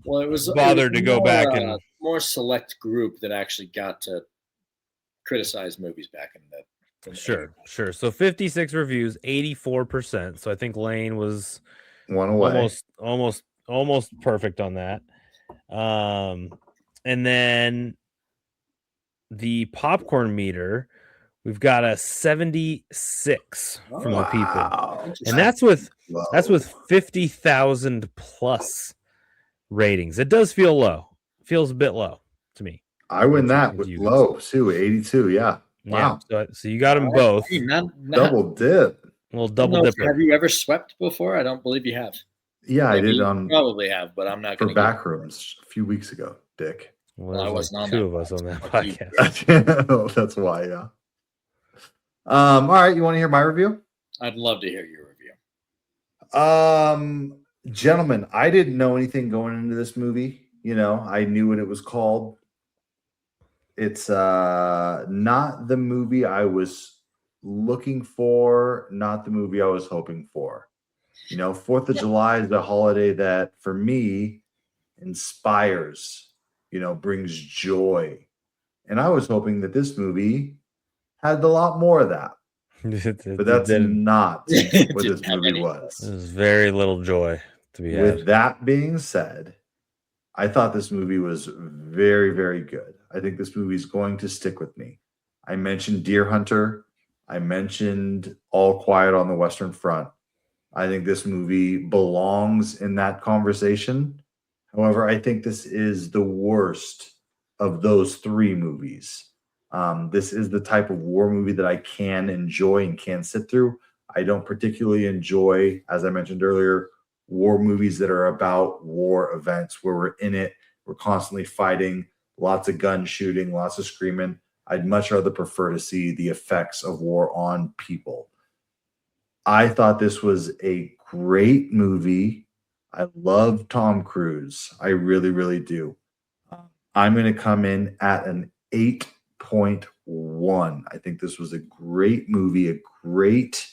Well, it was bothered to go back and more select group that actually got to criticize movies back in the Sure. So 56 reviews, 84%. So I think Lane was One away. almost perfect on that. And then the popcorn meter, we've got a 76 from the people. Wow. And that's with 50,000 plus ratings. It does feel low. Feels a bit low to me. I win that with you low too, 82. Yeah. Wow. Yeah. So you got them both. Hey, Double dip. A little double dipper. Have you ever swept before? I don't believe you have. Yeah, Maybe I did you on probably have, but I'm not for going to. Backrooms a few weeks ago, Dick. Well, I there's wasn't like on two that of us on that Fuck you. podcast. That's why, yeah. All right, you want to hear my review? I'd love to hear your review. Gentlemen, I didn't know anything going into this movie. I knew what it was called. It's not the movie I was looking for, not the movie I was hoping for. 4th of July is a holiday that for me inspires, brings joy. And I was hoping that this movie had a lot more of that. But that's not what this movie was. There's very little joy to be had. With that being said, I thought this movie was very, very good. I think this movie is going to stick with me. I mentioned Deer Hunter. I mentioned All Quiet on the Western Front. I think this movie belongs in that conversation. However, I think this is the worst of those three movies. This is the type of war movie that I can enjoy and can sit through. I don't particularly enjoy, as I mentioned earlier, war movies that are about war events where we're in it, we're constantly fighting, lots of gun shooting, lots of screaming. I'd much rather prefer to see the effects of war on people. I thought this was a great movie. I love Tom Cruise. I really, really do. I'm going to come in at an 8.1. I think this was a great movie, a great,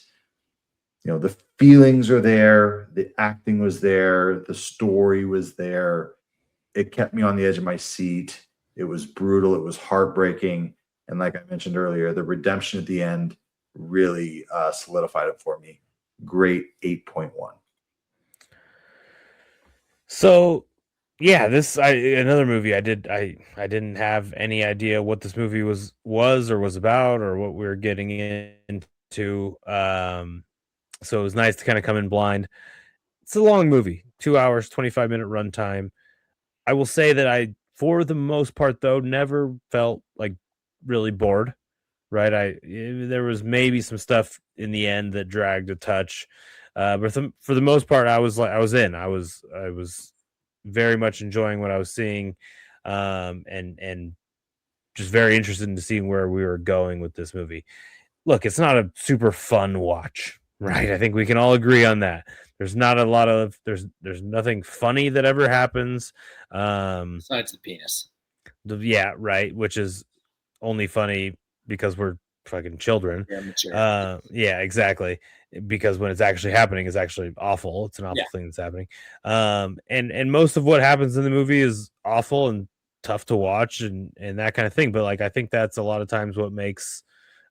the feelings are there, the acting was there, the story was there. It kept me on the edge of my seat. It was brutal. It was heartbreaking. And like I mentioned earlier, the redemption at the end really solidified it for me. Great 8.1. So, yeah, another movie I didn't have any idea what this movie was or was about or what we were getting into. So it was nice to kind of come in blind. It's a long movie, 2 hours, 25-minute runtime. I will say that I, for the most part, though, never felt like really bored. Right? There was maybe some stuff in the end that dragged a touch, but for the most part, I was in. I was very much enjoying what I was seeing, and just very interested in seeing where we were going with this movie. Look, it's not a super fun watch, right? I think we can all agree on that. There's not a lot of there's nothing funny that ever happens. Besides the penis. Yeah, right. Which is only funny because we're fucking children. Yeah, mature. Yeah, exactly. Because when it's actually happening, it's actually awful. It's an awful Yeah. thing that's happening. And most of what happens in the movie is awful and tough to watch and that kind of thing. But like, I think that's a lot of times what makes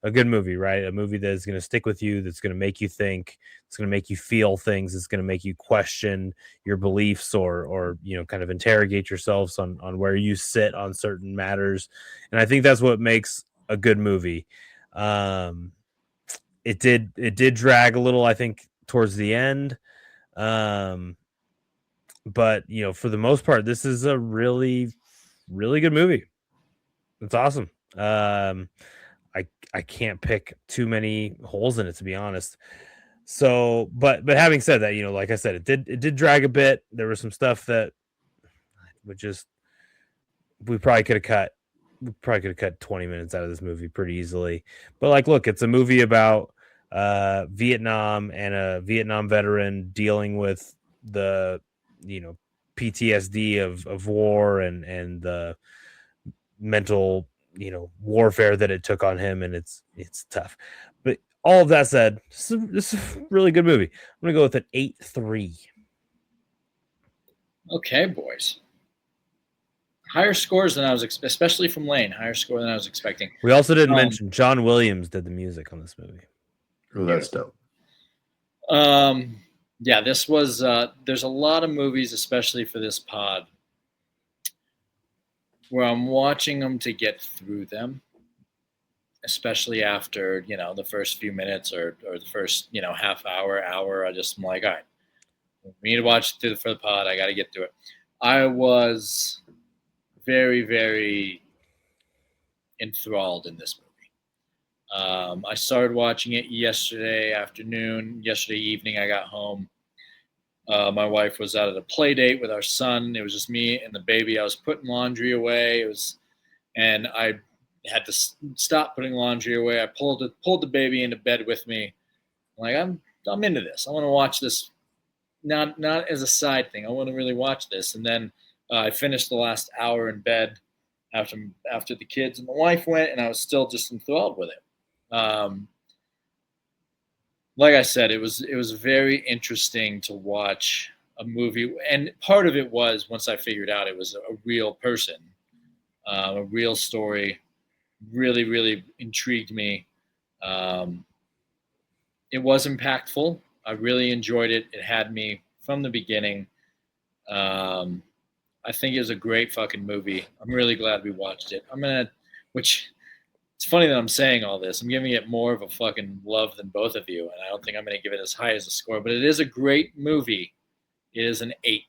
a good movie, right? A movie that is going to stick with you, that's going to make you think, it's going to make you feel things, it's going to make you question your beliefs or kind of interrogate yourselves on where you sit on certain matters. And I think that's what makes a good movie. It did drag a little, I think, towards the end. But for the most part, this is a really, really good movie. It's awesome. I can't pick too many holes in it, to be honest. So, but having said that, like I said, it did drag a bit. There was some stuff that would just we probably could have cut 20 minutes out of this movie pretty easily. But like, look, it's a movie about Vietnam and a Vietnam veteran dealing with the PTSD of war and the mental warfare that it took on him, and it's tough. But all of that said, this is a really good movie. I'm gonna go with an 8.3. Okay, boys. Higher scores than I was, especially from Lane. Higher score than I was expecting. We also didn't mention John Williams did the music on this movie. Oh, that's dope. Yeah, this was. There's a lot of movies, especially for this pod, where I'm watching them to get through them, especially after the first few minutes or the first half hour. I'm like, all right, we need to watch it for the pod. I got to get through it. I was very, very enthralled in this movie. I started watching it yesterday evening. I got home. My wife was out at a play date with our son. It was just me and the baby. I was putting laundry away. And I had to stop putting laundry away. I pulled the baby into bed with me. I'm into this. I want to watch this, not as a side thing. I want to really watch this. And then I finished the last hour in bed after the kids and the wife went, and I was still just enthralled with it. Like I said, it was very interesting to watch a movie, and part of it was once I figured out it was a real person, a real story. Really, really intrigued me. It was impactful. I really enjoyed it. It had me from the beginning. I think it was a great fucking movie. I'm really glad we watched it. It's funny that I'm saying all this. I'm giving it more of a fucking love than both of you, and I don't think I'm going to give it as high as a score, but it is a great movie. It is an 8.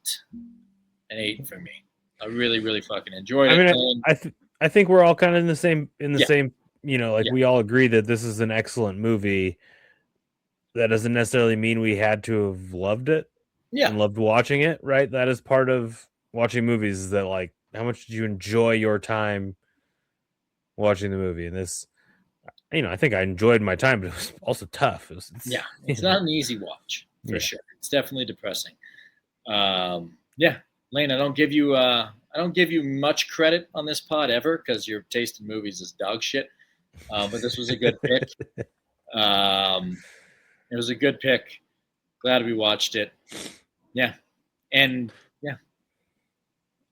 An 8 for me. I really, really fucking enjoyed it. I mean, I think we're all kind of in the same, we all agree that this is an excellent movie. That doesn't necessarily mean we had to have loved it and loved watching it, right? That is part of watching movies, is that like, how much did you enjoy your time watching the movie? And this, I think I enjoyed my time, but it was also tough. It's not an easy watch for sure. It's definitely depressing. Lane, I don't give you much credit on this pod ever because your taste in movies is dog shit. But this was a good pick. It was a good pick. Glad we watched it. Yeah. And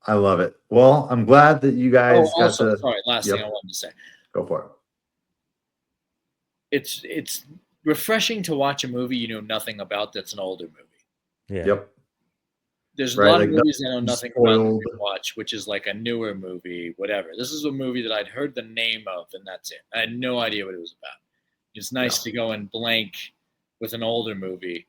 I love it. Well, I'm glad that you guys last thing I wanted to say. Go for it. It's refreshing to watch a movie you know nothing about that's an older movie. Yeah. Yep. There's a lot of movies I know nothing about that we watch, which is like a newer movie, whatever. This is a movie that I'd heard the name of, and that's it. I had no idea what it was about. It's nice to go and blank with an older movie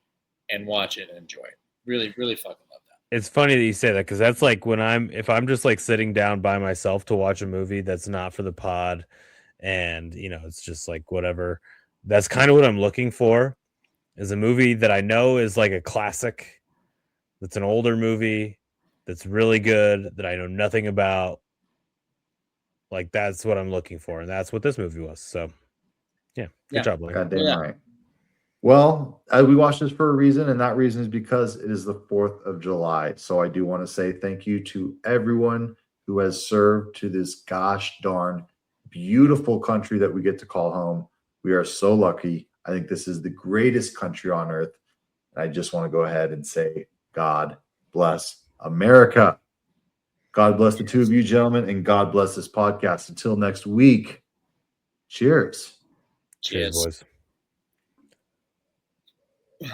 and watch it and enjoy it. Really, really fucking love that. It's funny that you say that, because that's like if I'm just like sitting down by myself to watch a movie that's not for the pod, and it's just like whatever. That's kind of what I'm looking for, is a movie that I know is like a classic, that's an older movie, that's really good, that I know nothing about. Like, that's what I'm looking for, and that's what this movie was. So, good job, Blake. Goddamn right. Well, we watched this for a reason, and that reason is because it is the 4th of July. So I do want to say thank you to everyone who has served to this gosh darn beautiful country that we get to call home. We are so lucky. I think this is the greatest country on earth. And I just want to go ahead and say, God bless America. God bless the two of you, gentlemen, and God bless this podcast. Until next week, cheers. Cheers, Cheers. boys.